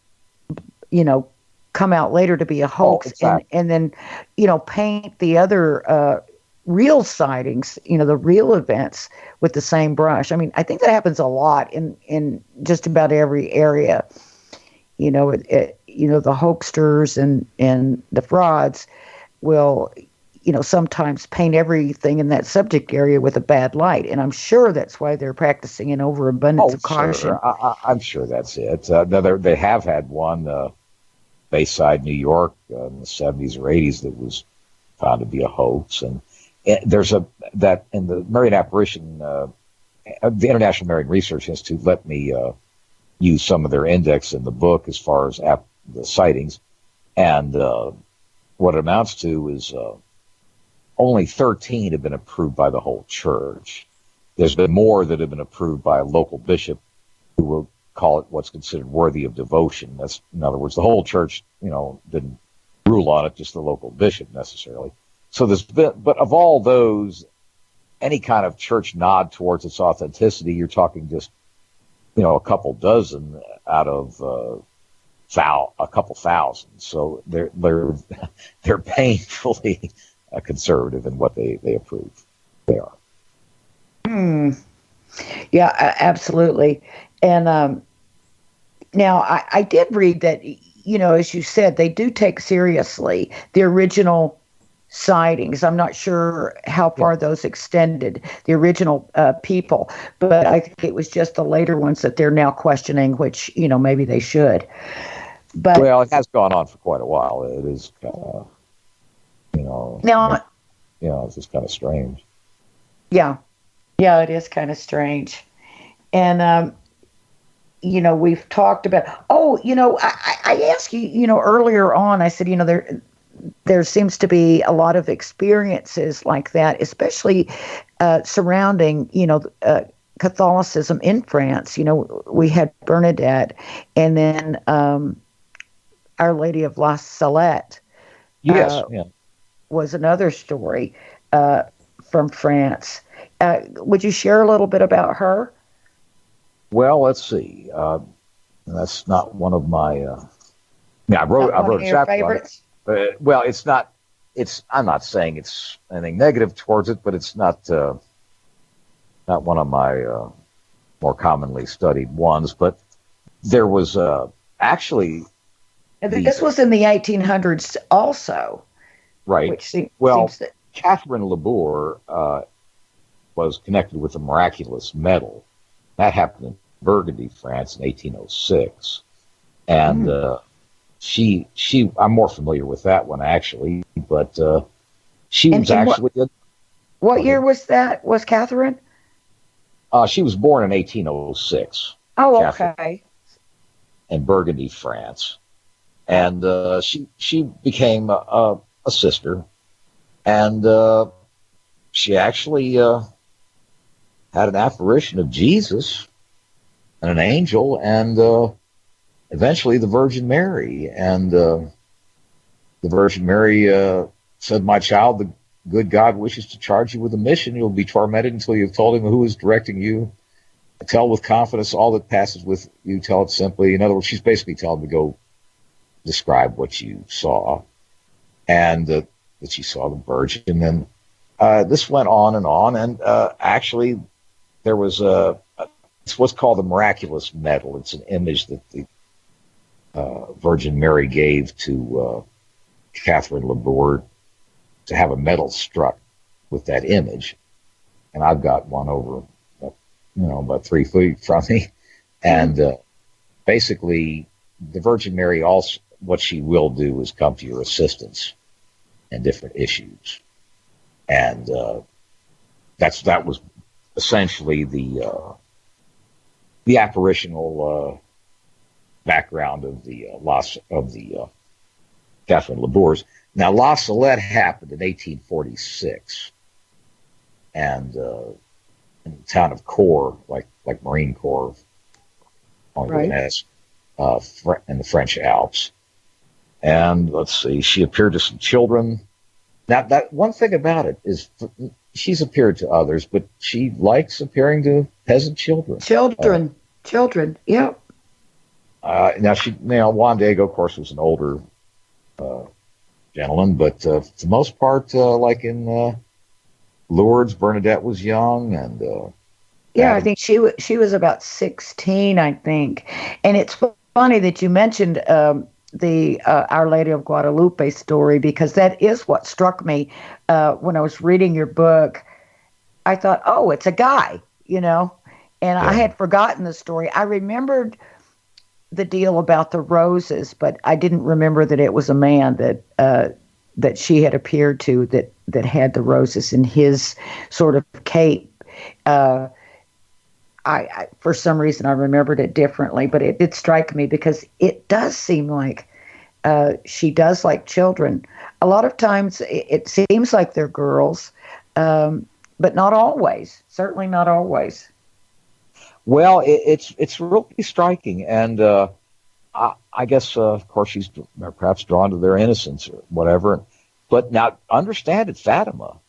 come out later to be a hoax, exactly. and then, paint the other real sightings, the real events with the same brush. I mean, I think that happens a lot in just about every area. The hoaxsters and the frauds will, sometimes paint everything in that subject area with a bad light. And I'm sure that's why they're practicing an overabundance of caution. Sure. I'm sure that's it. They have had one Bayside, New York, in the 70s or 80s that was found to be a hoax. And there's that in the Marian Apparition, the International Marian Research Institute let me use some of their index in the book as far as the sightings. And what it amounts to is only 13 have been approved by the whole church. There's been more that have been approved by a local bishop who will call it what's considered worthy of devotion. That's, in other words, the whole church, didn't rule on it, just the local bishop necessarily. So but of all those, any kind of church nod towards its authenticity, you're talking just, a couple dozen out of a couple thousand. So they're painfully conservative in what they approve. They are. Yeah, absolutely. And now I did read that, as you said, they do take seriously the original sightings. I'm not sure how far those extended, the original people, but I think it was just the later ones that they're now questioning, which, maybe they should. But well, it has gone on for quite a while. It is kind of, now, it's just kind of strange. Yeah, it is kind of strange. And, we've talked about, I asked you, earlier on, I said, there seems to be a lot of experiences like that, especially surrounding, Catholicism in France. We had Bernadette, and then Our Lady of La Salette. Yes, was another story from France. Would you share a little bit about her? Well, let's see. and that's not one of my. I wrote a chapter on it. Well, it's not. I'm not saying it's anything negative towards it, but it's not one of my more commonly studied ones. But there was actually. This was in the 1800s, also. Right. Which seems that Catherine Labour was connected with a miraculous medal. That happened in Burgundy, France, in 1806, and she I'm more familiar with that one actually, but she was actually. What year was that? Was Catherine? She was born in 1806. Oh, Catherine, okay. in Burgundy, France, and she became a sister, and she actually had an apparition of Jesus and an angel, and eventually the Virgin Mary. And the Virgin Mary said, "My child, the good God wishes to charge you with a mission. You'll be tormented until you've told him who is directing you. Tell with confidence all that passes with you. Tell it simply." In other words, she's basically telling him to go describe what you saw, and that she saw the Virgin. And this went on, and actually there was it's what's called the miraculous medal. It's an image that the Virgin Mary gave to Catherine Labour to have a medal struck with that image. And I've got one over, about 3 feet from me. And basically, the Virgin Mary also, what she will do is come to your assistance in different issues. And that was essentially the apparitional background of the Catherine Labour's. Now, La Salette happened in 1846, and in the town of Corps, like Marine Corps, right, in the French Alps. And let's see, she appeared to some children. Now, that one thing about it is, she's appeared to others, but she likes appearing to peasant children. Children, yeah. Now, Juan Diego, of course, was an older gentleman, but for the most part, like in Lourdes, Bernadette was young, and I think she was about 16, I think. And it's funny that you mentioned the Our Lady of Guadalupe story, because that is what struck me when I was reading your book. I thought, oh, it's a guy, and I had forgotten the story. I remembered the deal about the roses, but I didn't remember that it was a man that she had appeared to that had the roses in his sort of cape. I for some reason I remembered it differently, but it did strike me because it does seem like she does like children. A lot of times it seems like they're girls, but not always. Certainly not always. Well, it's really striking, and I guess, of course, she's perhaps drawn to their innocence or whatever. But now, understand at Fatima,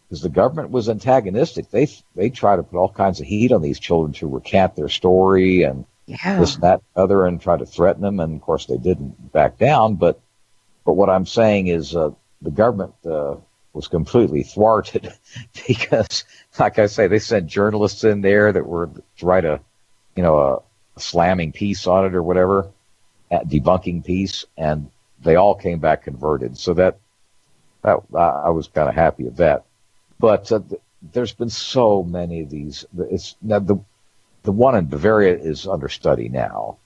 because the government was antagonistic, they try to put all kinds of heat on these children to recant their story and this, that, other, and try to threaten them. And of course, they didn't back down. But what I'm saying is, the government was completely thwarted because, like I say, they sent journalists in there that were to write a slamming piece on it or whatever, a debunking piece, and they all came back converted. So that I was kind of happy of that. But there's been so many of these. It's now the one in Bavaria is under study now,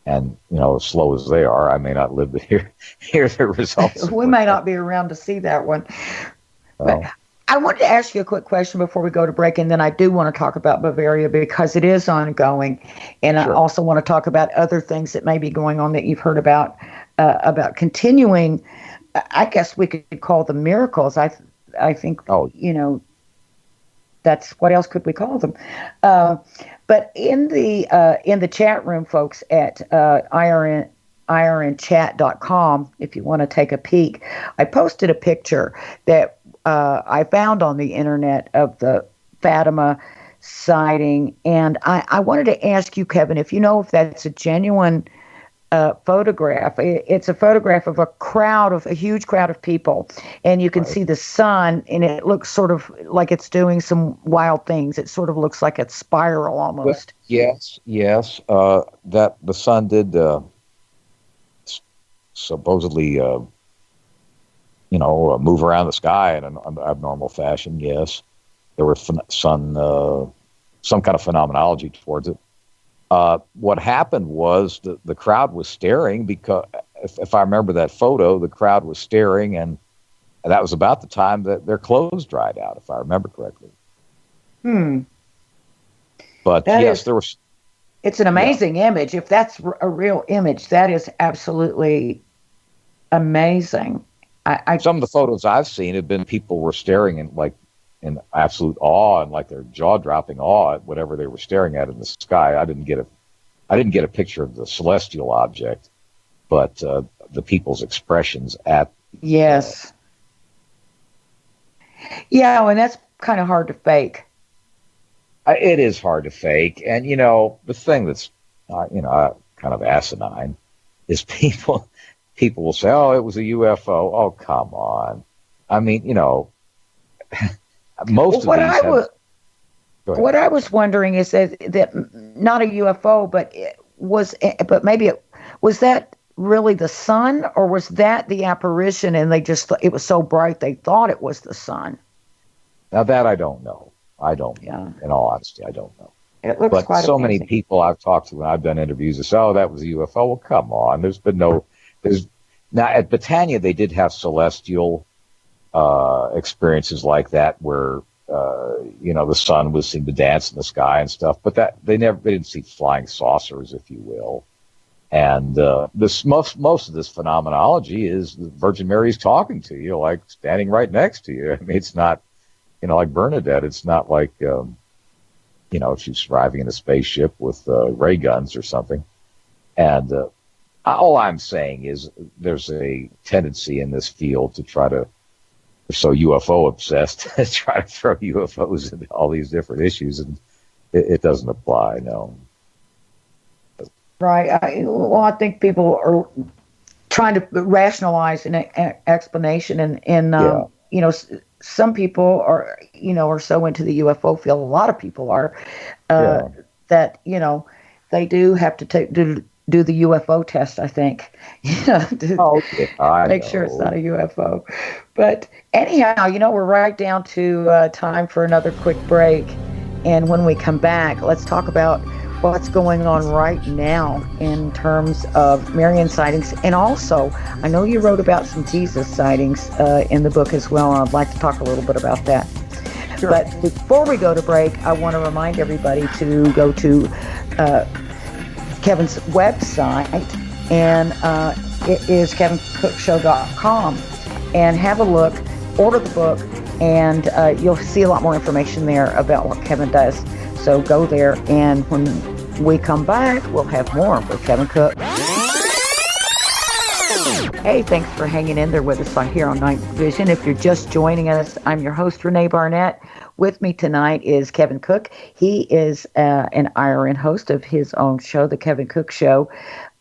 and as slow as they are, I may not live to hear the results. We may not be around to see that one. But I wanted to ask you a quick question before we go to break, and then I do want to talk about Bavaria because it is ongoing, and sure. I also want to talk about other things that may be going on that you've heard about continuing. I guess we could call them miracles. I think. That's what else could we call them? But in the chat room, folks, at irnchat.com, if you want to take a peek, I posted a picture that I found on the internet of the Fatima sighting. And I wanted to ask you, Kevin, if you know if that's a genuine photograph. It's a photograph of a huge crowd of people, and you can see the sun, and it looks sort of like it's doing some wild things. It sort of looks like it's spiral almost. Well, yes. That the sun did supposedly, move around the sky in an abnormal fashion. Yes, there were some kind of phenomenology towards it. What happened was the crowd was staring because, if I remember that photo, the crowd was staring, and that was about the time that their clothes dried out, if I remember correctly. But there was. It's an amazing image. If that's a real image, that is absolutely amazing. Some of the photos I've seen have been people were staring in absolute awe and like their jaw-dropping awe at whatever they were staring at in the sky. I didn't get a picture of the celestial object, but the people's expressions at. Yes. Yeah, and that's kind of hard to fake. It is hard to fake, and the thing that's kind of asinine is people will say, "Oh, it was a UFO." Oh, come on! I mean, most of these. What I was wondering is that not a UFO, but was that really the sun, or was that the apparition, and they just it was so bright they thought it was the sun? Now that I don't know. Yeah. In all honesty, I don't know. It looks but quite so amazing. many people I've talked to when I've done interviews say, "Oh, that was a UFO." Well, come on. Now at Britannia they did have celestial experiences like that where the sun was seen to dance in the sky and stuff, but that they didn't see flying saucers, if you will. And most of this phenomenology is the Virgin Mary's talking to you, like standing right next to you. I mean, it's not, like Bernadette. It's not like she's arriving in a spaceship with ray guns or something. And all I'm saying is there's a tendency in this field to try to. So UFO obsessed, try to throw UFOs into all these different issues, and it doesn't apply. No. Right. I think people are trying to rationalize an explanation, and some people are so into the UFO field. A lot of people are that they do have to do the UFO test, I think, make sure it's not a UFO. But anyhow, we're right down to time for another quick break. And when we come back, let's talk about what's going on right now in terms of Marian sightings. And also, I know you wrote about some Jesus sightings in the book as well, and I'd like to talk a little bit about that. Sure. But before we go to break, I want to remind everybody to go to Kevin's website, and it is kevincookshow.com, and have a look, order the book, and you'll see a lot more information there about what Kevin does. So go there, and when we come back, we'll have more with Kevin Cook. Hey, thanks for hanging in there with us here on Night Vision. If you're just joining us, I'm your host, René Barnett. With me tonight is Kevin Cook. He is an IRN host of his own show, The Kevin Cook Show.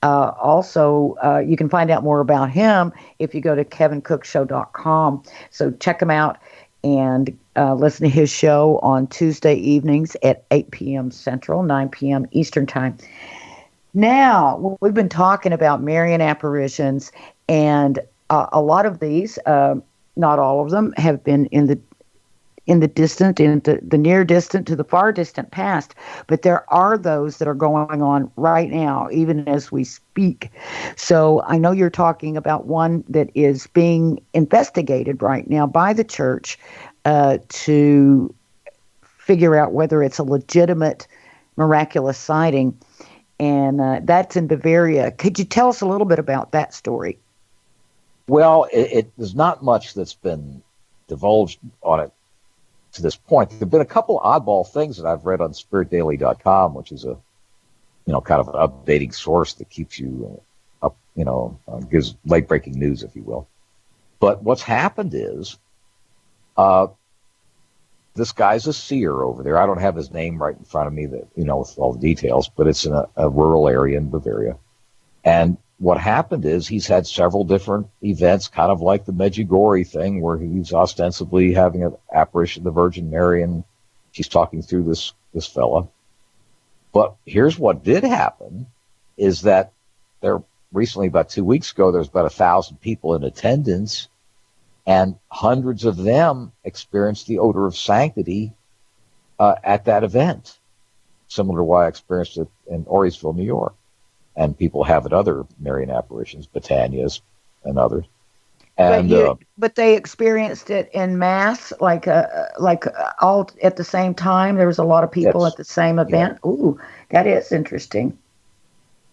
Also, you can find out more about him if you go to kevincookshow.com. So check him out and listen to his show on Tuesday evenings at 8 p.m. Central, 9 p.m. Eastern Time. Now, we've been talking about Marian apparitions, and a lot of these, not all of them, have been in the distant, in the near distant to the far distant past. But there are those that are going on right now, even as we speak. So I know you're talking about one that is being investigated right now by the church to figure out whether it's a legitimate miraculous sighting. And that's in Bavaria. Could you tell us a little bit about that story? Well, there's not much that's been divulged on it to this point. There have been a couple oddball things that I've read on spiritdaily.com, which is a, kind of an updating source that keeps you up, gives late-breaking news, if you will. But what's happened is this guy's a seer over there. I don't have his name right in front of me, that with all the details, but it's in a rural area in Bavaria. And what happened is he's had several different events, kind of like the Medjugorje thing, where he's ostensibly having an apparition of the Virgin Mary, and she's talking through this fella. But here's what did happen, is that there recently, about 2 weeks ago, there's about 1,000 people in attendance, and hundreds of them experienced the odor of sanctity at that event, similar to what I experienced it in Orriesville, New York. And people have at other Marian apparitions, Batanya's and others. And but they experienced it in mass, like all at the same time. There was a lot of people at the same event. Yeah. Ooh, that is interesting.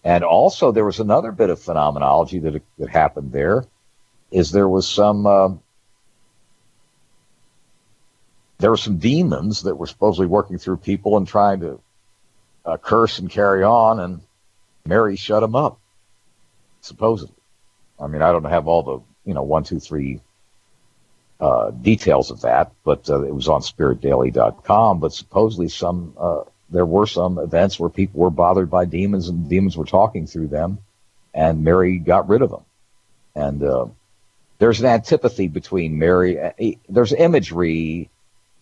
And also, there was another bit of phenomenology that happened there. Is there were some demons that were supposedly working through people and trying to curse and carry on, and Mary shut them up, supposedly. I mean, I don't have all the 1, 2, 3 details of that, but it was on spiritdaily.com. But supposedly there were some events where people were bothered by demons, and demons were talking through them, and Mary got rid of them. And there's an antipathy between Mary. There's imagery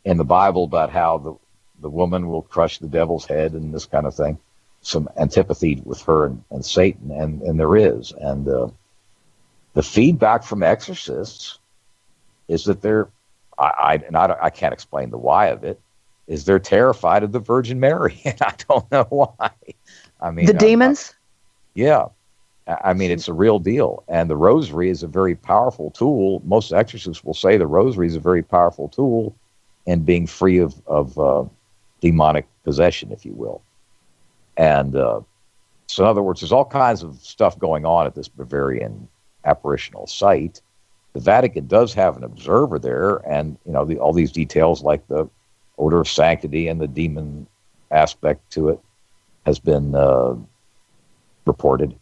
in the Bible about how the woman will crush the devil's head and this kind of thing. Some antipathy with her and Satan, and there is. And the feedback from exorcists is that I can't explain the why of it, is they're terrified of the Virgin Mary, and I don't know why. I mean, the demons? Yeah. I mean, it's a real deal. And the rosary is a very powerful tool. Most exorcists will say the rosary is a very powerful tool in being free of demonic possession, if you will. And so, in other words, there's all kinds of stuff going on at this Bavarian apparitional site. The Vatican does have an observer there, and all these details like the odor of sanctity and the demon aspect to it has been reported,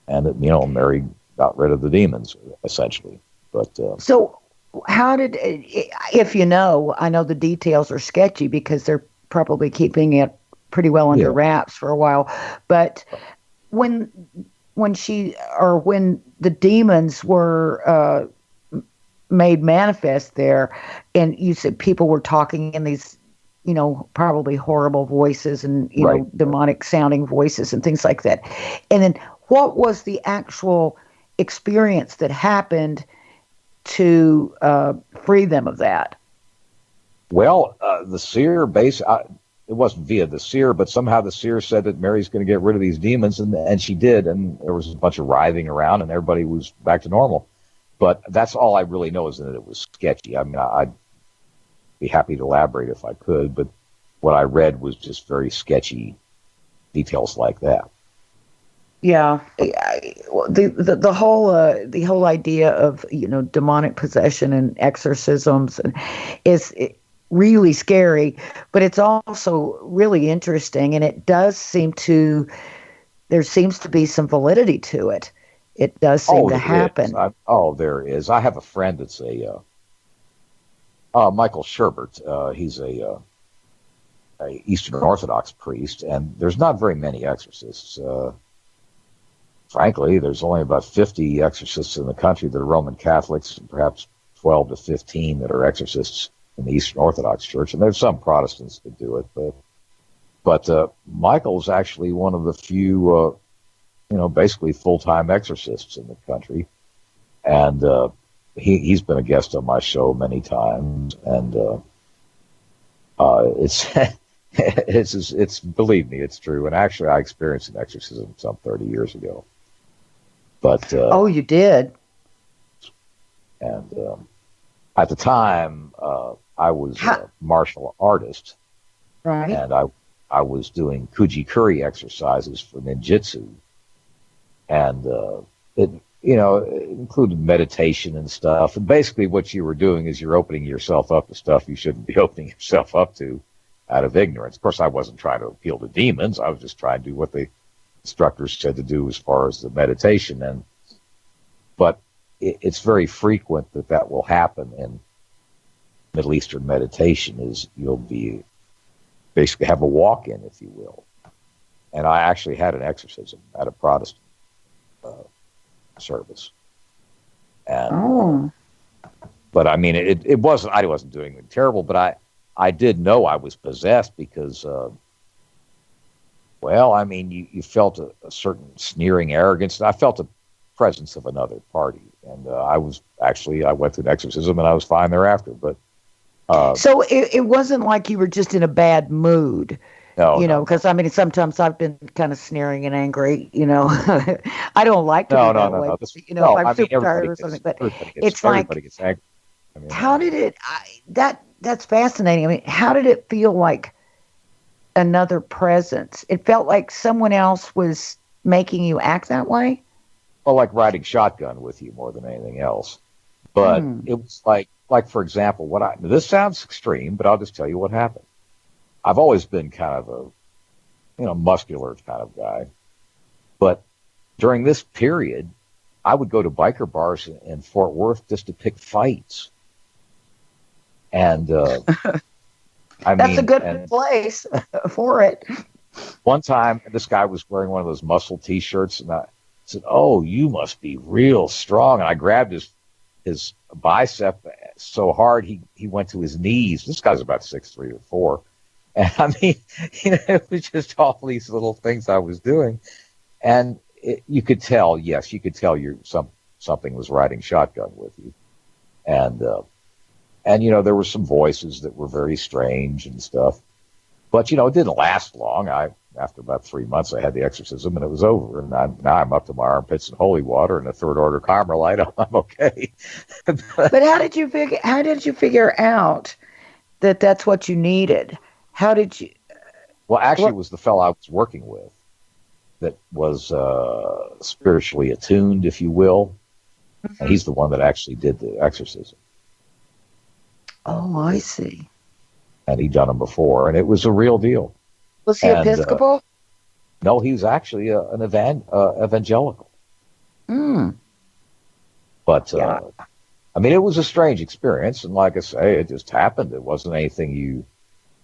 and that Mary got rid of the demons essentially. But so, how did, if I know the details are sketchy because they're probably keeping it pretty well under wraps for a while, but when the demons were made manifest there, and you said people were talking in these probably horrible voices and demonic sounding voices and things like that, and then what was the actual experience that happened to free them of that? Well, the seer it wasn't via the seer, but somehow the seer said that Mary's going to get rid of these demons, and she did, and there was a bunch of writhing around, and everybody was back to normal. But that's all I really know, is that it was sketchy. I mean, I'd be happy to elaborate if I could, but what I read was just very sketchy details like that. Yeah, the whole idea of demonic possession and exorcisms is really scary, but it's also really interesting, and there seems to be some validity to it. It does seem to happen. There is. I have a friend that's Michael Sherbert. He's a Eastern Orthodox priest, and there's not very many exorcists. Frankly, there's only about 50 exorcists in the country that are Roman Catholics, and perhaps 12 to 15 that are exorcists in the Eastern Orthodox Church, and there's some Protestants that do it, but Michael's actually one of the few, basically full-time exorcists in the country, and he's been a guest on my show many times, and it's believe me, it's true. And actually, I experienced an exorcism some 30 years ago. But you did, and at the time, I was a martial artist, right? And I was doing Kujikuri exercises for ninjutsu, and it included meditation and stuff. And basically, what you were doing is you're opening yourself up to stuff you shouldn't be opening yourself up to out of ignorance. Of course, I wasn't trying to appeal to demons. I was just trying to do what the instructors said to do as far as the meditation. But it's very frequent that will happen in Middle Eastern meditation is you'll be basically have a walk-in, if you will. And I actually had an exorcism at a Protestant service. And, but I mean, it wasn't, I wasn't doing anything terrible, but I did know I was possessed because, well, I mean, you felt a certain sneering arrogance. I felt the presence of another party. And I went through an exorcism and I was fine thereafter. But so it wasn't like you were just in a bad mood. No, because I mean, sometimes I've been kind of sneering and angry, I don't like to be that way. If I'm super tired or something, but it's like, gets angry. I mean, how did it, that's fascinating. I mean, how did it feel like another presence? It felt like someone else was making you act that way? Well, like riding shotgun with you more than anything else. But it was like, for example, this sounds extreme, but I'll just tell you what happened. I've always been kind of a, muscular kind of guy. But during this period, I would go to biker bars in Fort Worth just to pick fights. And that's a good place for it. One time, this guy was wearing one of those muscle T-shirts, and I said, "Oh, you must be real strong." And I grabbed his bicep so hard he went to his knees. This guy's about 6'3" or 4. And I mean, it was just all these little things I was doing. And you could tell something was riding shotgun with you. And there were some voices that were very strange and stuff. But, it didn't last long. After about 3 months, I had the exorcism and it was over. And now I'm up to my armpits in holy water and a third order Carmelite. I'm okay. But how did you figure out that that's what you needed? How did you? Well, actually, it was the fellow I was working with that was spiritually attuned, if you will. And he's the one that actually did the exorcism. Oh, I see. And he'd done them before, and it was a real deal. Was he Episcopal? No, he was actually an evangelical. But, I mean, it was a strange experience, and like I say, it just happened. It wasn't anything you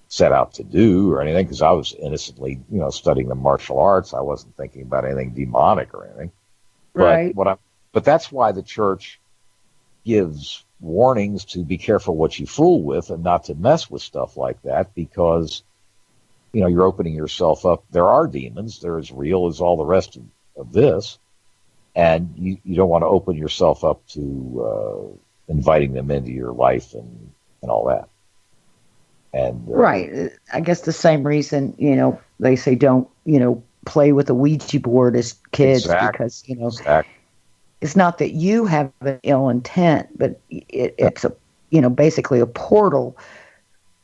set out to do or anything, because I was innocently, studying the martial arts. I wasn't thinking about anything demonic or anything. Right. But that's why the church gives warnings to be careful what you fool with and not to mess with stuff like that, because, you're opening yourself up. There are demons. They're as real as all the rest of this. And you don't want to open yourself up to inviting them into your life and all that. And right. I guess the same reason, they say don't, play with a Ouija board as kids, because, it's not that you have an ill intent, but it's basically a portal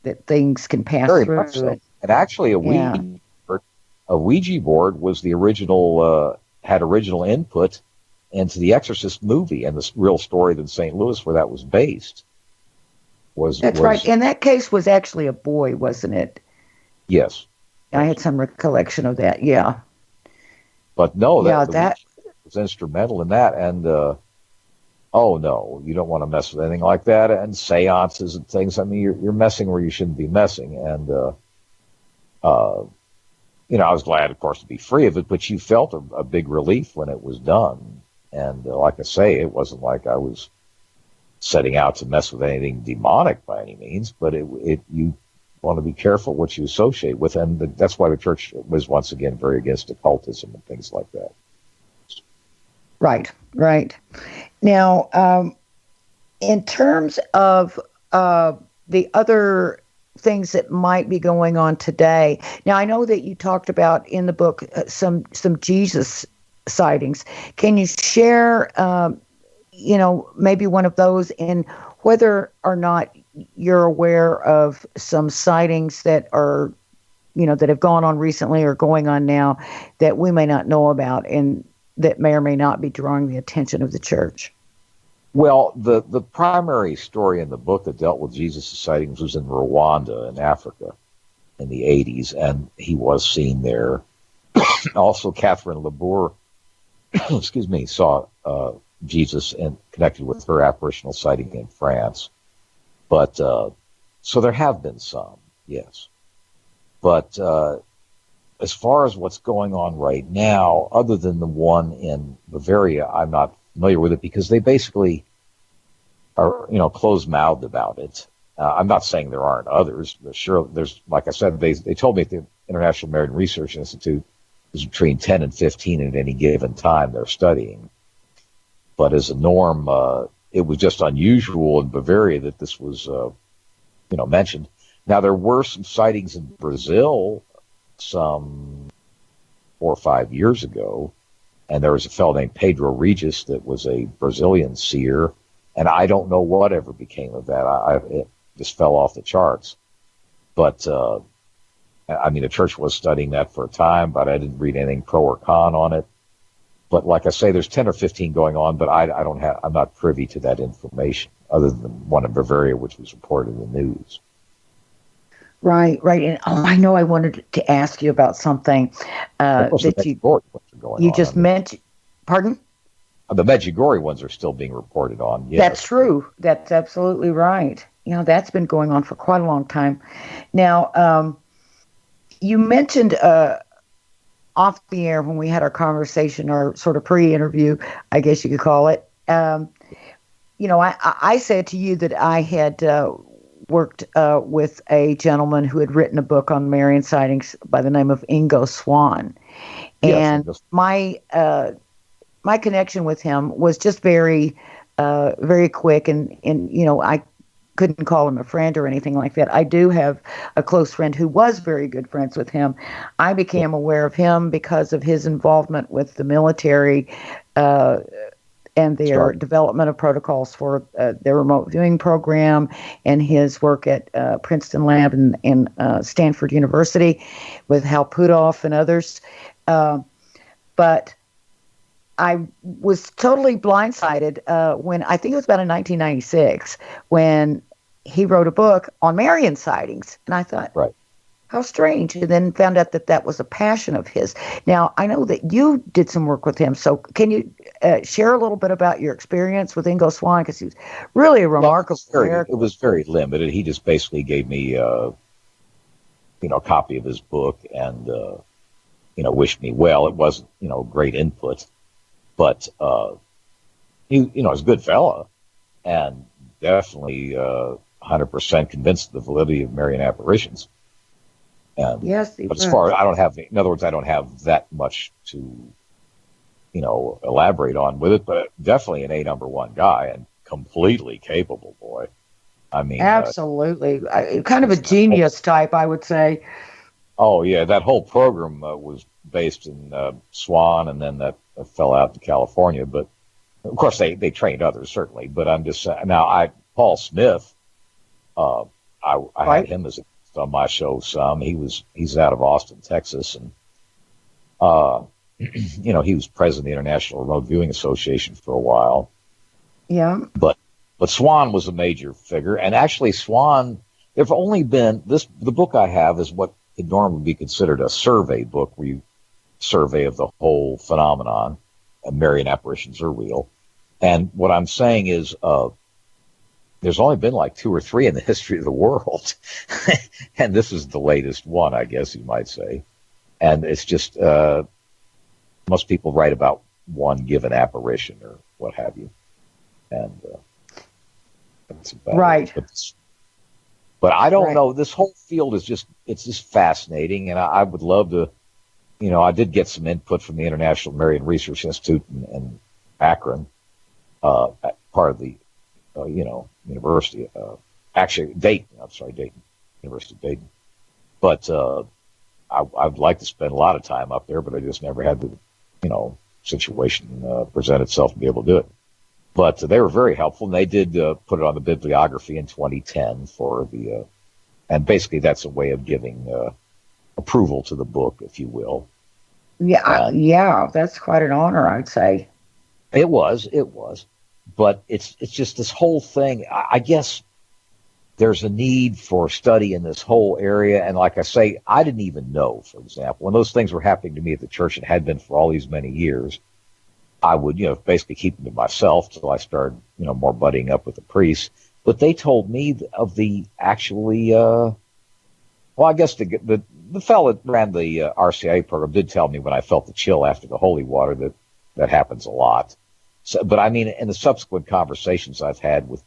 that things can pass through. So. And actually, a Ouija board was the original, had original input into the Exorcist movie and the real story in St. Louis where that was based. That's right. And that case was actually a boy, wasn't it? Yes. I had some recollection of that, yeah. But no, that was instrumental in that. And, oh, no, you don't want to mess with anything like that. And seances and things. I mean, you're messing where you shouldn't be messing. And, I was glad, of course, to be free of it, but you felt a big relief when it was done. And like I say, it wasn't like I was setting out to mess with anything demonic by any means, but you want to be careful what you associate with, and that's why the church was once again very against occultism and things like that. Right. Now, in terms of the other things that might be going on today, now I know that you talked about in the book some Jesus sightings. Can you share maybe one of those, and whether or not you're aware of some sightings that are, that have gone on recently or going on now that we may not know about and that may or may not be drawing the attention of the church? Well, the primary story in the book that dealt with Jesus' sightings was in Rwanda in Africa in the 80s, and he was seen there. Also, Catherine Labour, saw Jesus and connected with her apparitional sighting in France. But So there have been some, yes. But as far as what's going on right now, other than the one in Bavaria, I'm not familiar with it because they basically are, closed-mouthed about it. I'm not saying there aren't others. But sure, there's, like I said, they told me at the International Marian Research Institute there's between 10 and 15 at any given time they're studying. But as a norm, it was just unusual in Bavaria that this was, mentioned. Now, there were some sightings in Brazil some 4 or 5 years ago, and there was a fellow named Pedro Regis that was a Brazilian seer, and I don't know whatever became of that. It just fell off the charts. But, the church was studying that for a time, but I didn't read anything pro or con on it. But like I say, there's 10 or 15 going on, but I'm not privy to that information, other than one in Bavaria, which was reported in the news. Right. And I know I wanted to ask you about something that you just mentioned. Pardon? The Medjugorje ones are still being reported on. Yes. That's true. That's absolutely right. That's been going on for quite a long time. Now, you mentioned off the air when we had our conversation, our sort of pre-interview, I guess you could call it. I said to you that I had worked with a gentleman who had written a book on Marian sightings by the name of Ingo Swann. And yes, my connection with him was just very, very quick. And I couldn't call him a friend or anything like that. I do have a close friend who was very good friends with him. I became aware of him because of his involvement with the military and their development of protocols for their remote viewing program, and his work at Princeton Lab and Stanford University with Hal Puthoff and others. But I was totally blindsided when, I think it was about in 1996, when he wrote a book on Marian sightings. And I thought, right, how strange. And then found out that that was a passion of his. Now, I know that you did some work with him. So can you share a little bit about your experience with Ingo Swann? Because he was really a remarkable character. It was very limited. He just basically gave me, a copy of his book and, wished me well. It wasn't, great input. But he, was a good fella, and definitely 100% convinced of the validity of Marian apparitions. And, yes, but as far as I don't have that much to, elaborate on with it. But definitely an number one guy and completely capable boy. I mean, absolutely, kind of a genius type, I would say. Oh yeah, that whole program was based in Swan, and then that fell out to California. But of course, they trained others certainly. But I'm just now, Paul Smith, I had him as a guest on my show some. He's out of Austin, Texas, and he was president of the International Remote Viewing Association for a while. Yeah. But Swan was a major figure, and actually Swan. There've only been the book I have is what could normally be considered a survey book, where you survey of the whole phenomenon, and Marian apparitions are real. And what I'm saying is, there's only been like 2 or 3 in the history of the world, and this is the latest one, I guess you might say. And it's just most people write about one given apparition or what have you, and that's about right. It. But I don't know. This whole field is it's just fascinating, and I would love to. I did get some input from the International Marian Research Institute in Akron, part of the, university. Actually, Dayton. I'm sorry, Dayton, University of Dayton. But I'd like to spend a lot of time up there, but I just never had the, situation present itself to be able to do it. But they were very helpful, and they did put it on the bibliography in 2010 for the, and basically that's a way of giving approval to the book, if you will. Yeah, that's quite an honor, I'd say. It was, but it's just this whole thing. I guess there's a need for study in this whole area, and like I say, I didn't even know. For example, when those things were happening to me at the church, and had been for all these many years, I would, basically keep them to myself till I started, more buddying up with the priests. But they told me of the actually, well, I guess the fellow that ran the RCIA program did tell me when I felt the chill after the holy water that happens a lot. So, but I mean, in the subsequent conversations I've had with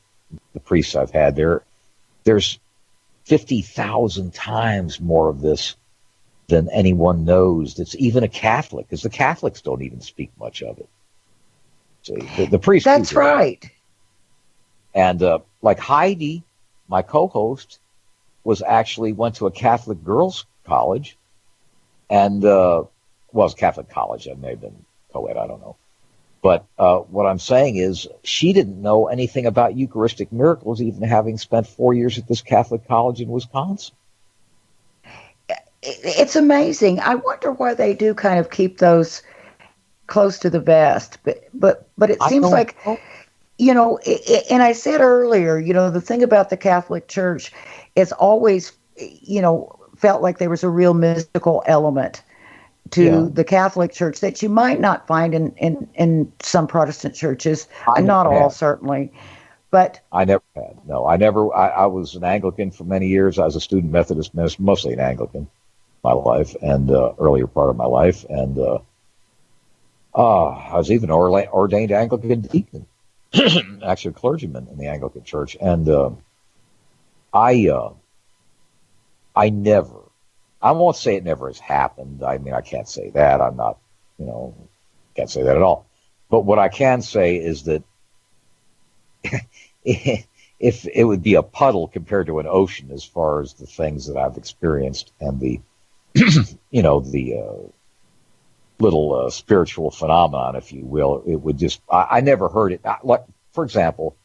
the priests I've had, there's 50,000 times more of this than anyone knows. That's even a Catholic, because the Catholics don't even speak much of it. See, the priests. That's right. And like Heidi, my co-host, went to a Catholic girls' college, and it's Catholic college. It may have been co-ed, I don't know. But what I'm saying is, she didn't know anything about Eucharistic miracles, even having spent 4 years at this Catholic college in Wisconsin. It's amazing. I wonder why they do kind of keep those close to the vest. But it seems like, and I said earlier, the thing about the Catholic Church is always, felt like there was a real mystical element to the Catholic Church that you might not find in some Protestant churches, not all certainly. But I never had. No, I never. I was an Anglican for many years. I was a student Methodist minister, mostly an Anglican, my life and earlier part of my life, and I was even ordained Anglican deacon, actually a clergyman in the Anglican Church, and I never. I won't say it never has happened. I mean, I can't say that. I'm not, can't say that at all. But what I can say is that if it would be a puddle compared to an ocean as far as the things that I've experienced and the, the little spiritual phenomenon, if you will, it would just, I never heard it. Like, for example,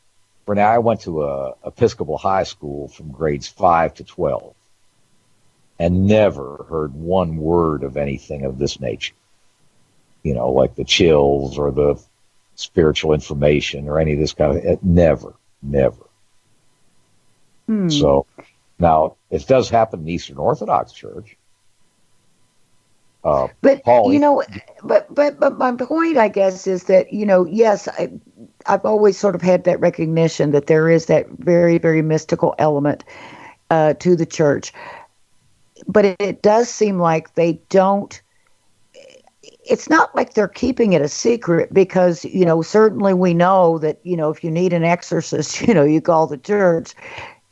René, I went to a Episcopal high school from grades 5 to 12. And never heard one word of anything of this nature, like the chills or the spiritual information or any of this kind of, never. So now it does happen in Eastern Orthodox Church. But Paul, but my point, I guess, is that yes, I've always sort of had that recognition that there is that very, very mystical element to the church. But it does seem like they don't, it's not like they're keeping it a secret because, certainly we know that, if you need an exorcist, you call the church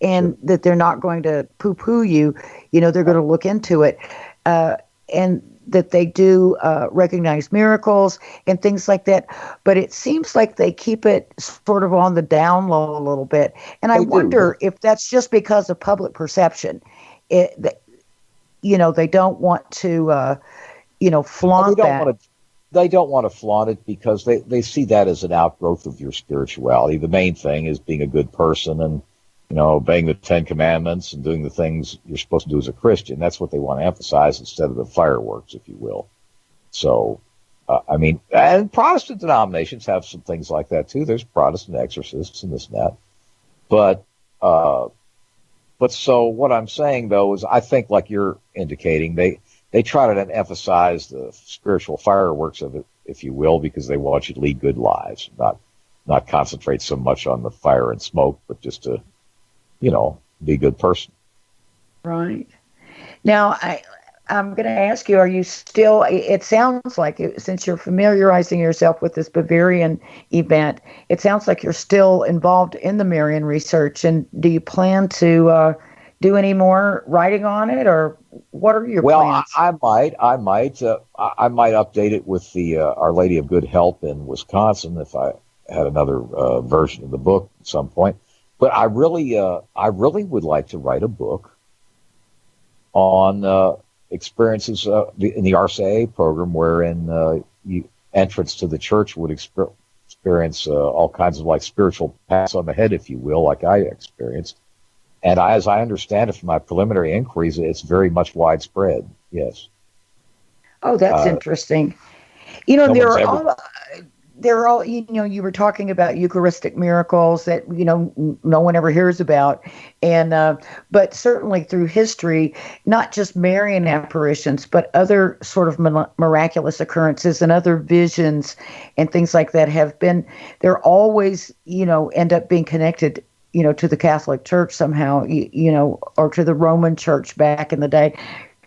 and that they're not going to poo-poo you, they're going to look into it. And that they do recognize miracles and things like that. But it seems like they keep it sort of on the down low a little bit. And I wonder if that's just because of public perception. They don't want to, flaunt that. They don't want to flaunt it because they see that as an outgrowth of your spirituality. The main thing is being a good person and, obeying the 10 Commandments and doing the things you're supposed to do as a Christian. That's what they want to emphasize instead of the fireworks, if you will. So, and Protestant denominations have some things like that too. There's Protestant exorcists and this and that. But so what I'm saying, though, is I think, like you're indicating, they try to emphasize the spiritual fireworks of it, if you will, because they want you to lead good lives, not concentrate so much on the fire and smoke, but just to, be a good person. Right. Now, I'm going to ask you, are you still, it sounds like, since you're familiarizing yourself with this Bavarian event, it sounds like you're still involved in the Marian research. And do you plan to do any more writing on it, or what are your plans? Well, I might update it with the Our Lady of Good Help in Wisconsin if I had another version of the book at some point. But I really would like to write a book on experiences in the RCIA program, wherein entrance to the church would experience all kinds of like spiritual pats on the head, if you will, like I experienced. And as I understand it from my preliminary inquiries, it's very much widespread. Yes. Oh, that's interesting. They're all, you were talking about Eucharistic miracles that, no one ever hears about. And, but certainly through history, not just Marian apparitions, but other sort of miraculous occurrences and other visions and things like that they're always, end up being connected to the Catholic Church somehow, or to the Roman Church back in the day,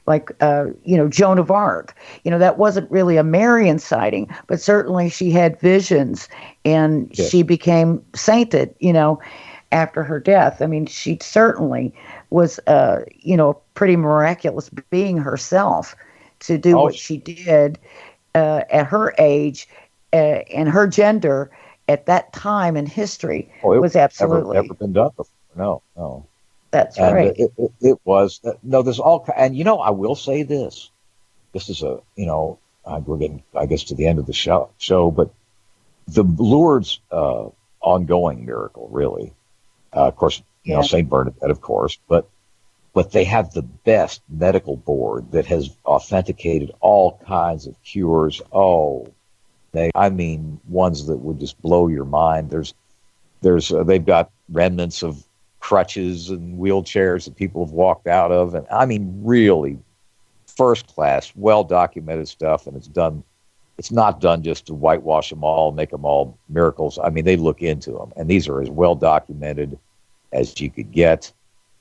like, Joan of Arc. That wasn't really a Marian sighting, but certainly she had visions, and Yes. she became sainted, after her death. I mean, she certainly was, a pretty miraculous being herself to do what she did at her age and her gender at that time in history was absolutely never been done before. No. That's right. It was there's all, and I will say this. This is we're getting, I guess, to the end of the show, but the Lourdes ongoing miracle, really, of course, Saint Bernadette, of course, but they have the best medical board that has authenticated all kinds of cures. Ones that would just blow your mind. They've got remnants of crutches and wheelchairs that people have walked out of, and really first class, well documented stuff. And it's not done just to whitewash them all, make them all miracles. They look into them, and these are as well documented as you could get,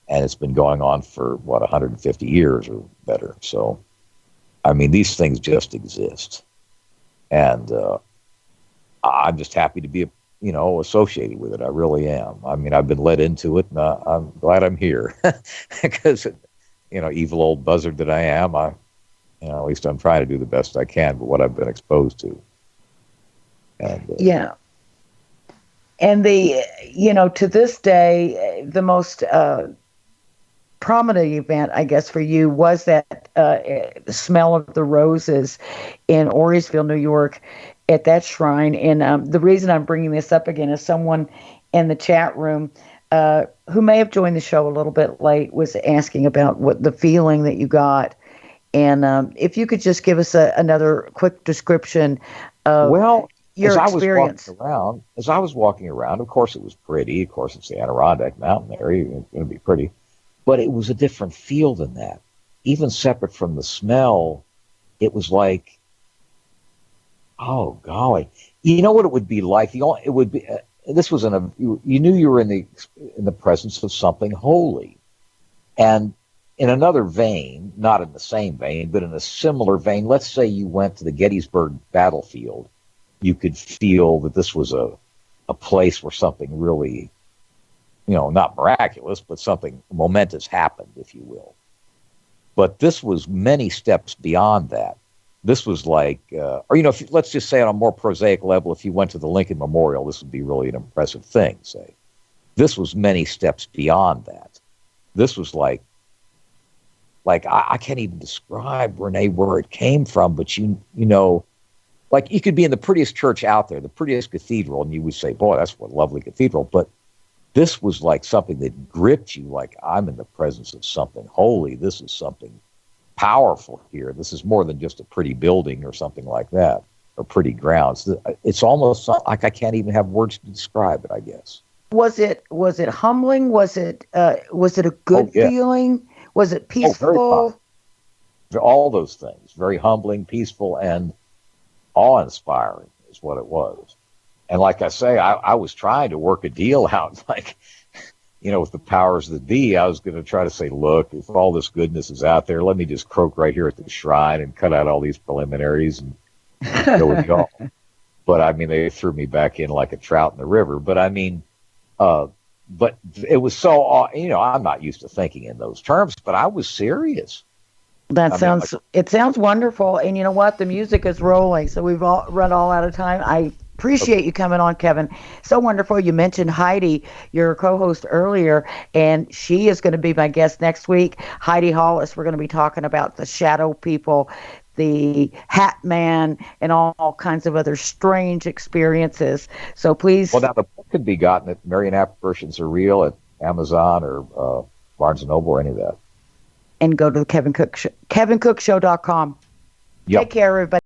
and it's been going on for 150 years or better. So these things just exist, and I'm just happy to be associated with it. I really am. I've been led into it, and I'm glad I'm here because, evil old buzzard that I am, at least I'm trying to do the best I can with what I've been exposed to. And, And to this day, the most prominent event, I guess, for you was that the smell of the roses in Orriesville, New York, at that shrine. And the reason I'm bringing this up again is someone in the chat room who may have joined the show a little bit late was asking about what the feeling that you got. And if you could just give us another quick description of your experience. As I was walking around, of course it was pretty. Of course it's the Adirondack Mountain area. It's going to be pretty. But it was a different feel than that. Even separate from the smell, it was like, oh golly, you know what it would be like? It would be. This was you knew you were in the presence of something holy, and in another vein, not in the same vein, but in a similar vein. Let's say you went to the Gettysburg battlefield, you could feel that this was a place where something really, not miraculous, but something momentous happened, if you will. But this was many steps beyond that. This was like, let's just say on a more prosaic level, if you went to the Lincoln Memorial, this would be really an impressive thing, say. This was many steps beyond that. This was like I can't even describe, René, where it came from, but like you could be in the prettiest church out there, the prettiest cathedral, and you would say, boy, that's what a lovely cathedral. But this was like something that gripped you, like I'm in the presence of something holy. This is something powerful here. This is more than just a pretty building or something like that, or pretty grounds. It's almost like I can't even have words to describe it, I guess. Was it humbling? Was it a good feeling? Was it peaceful? All those things. Very humbling, peaceful, and awe-inspiring is what it was. And like I say, I was trying to work a deal out, like, with the powers that be. I was going to try to say, look, if all this goodness is out there, let me just croak right here at the shrine and cut out all these preliminaries and go with y'all. But they threw me back in like a trout in the river. But but it was so, I'm not used to thinking in those terms, but I was serious. It sounds wonderful. And you know what? The music is rolling. So we've run all out of time. I appreciate you coming on, Kevin. So wonderful. You mentioned Heidi, your co-host, earlier, and she is going to be my guest next week. Heidi Hollis. We're going to be talking about the shadow people, the Hat Man, and all kinds of other strange experiences. So please. Well, now the book can be gotten at Marian Apparitions Are Real at Amazon or Barnes & Noble or any of that. And go to the Kevin Cook Show, KevinCookShow.com. Yep. Take care, everybody.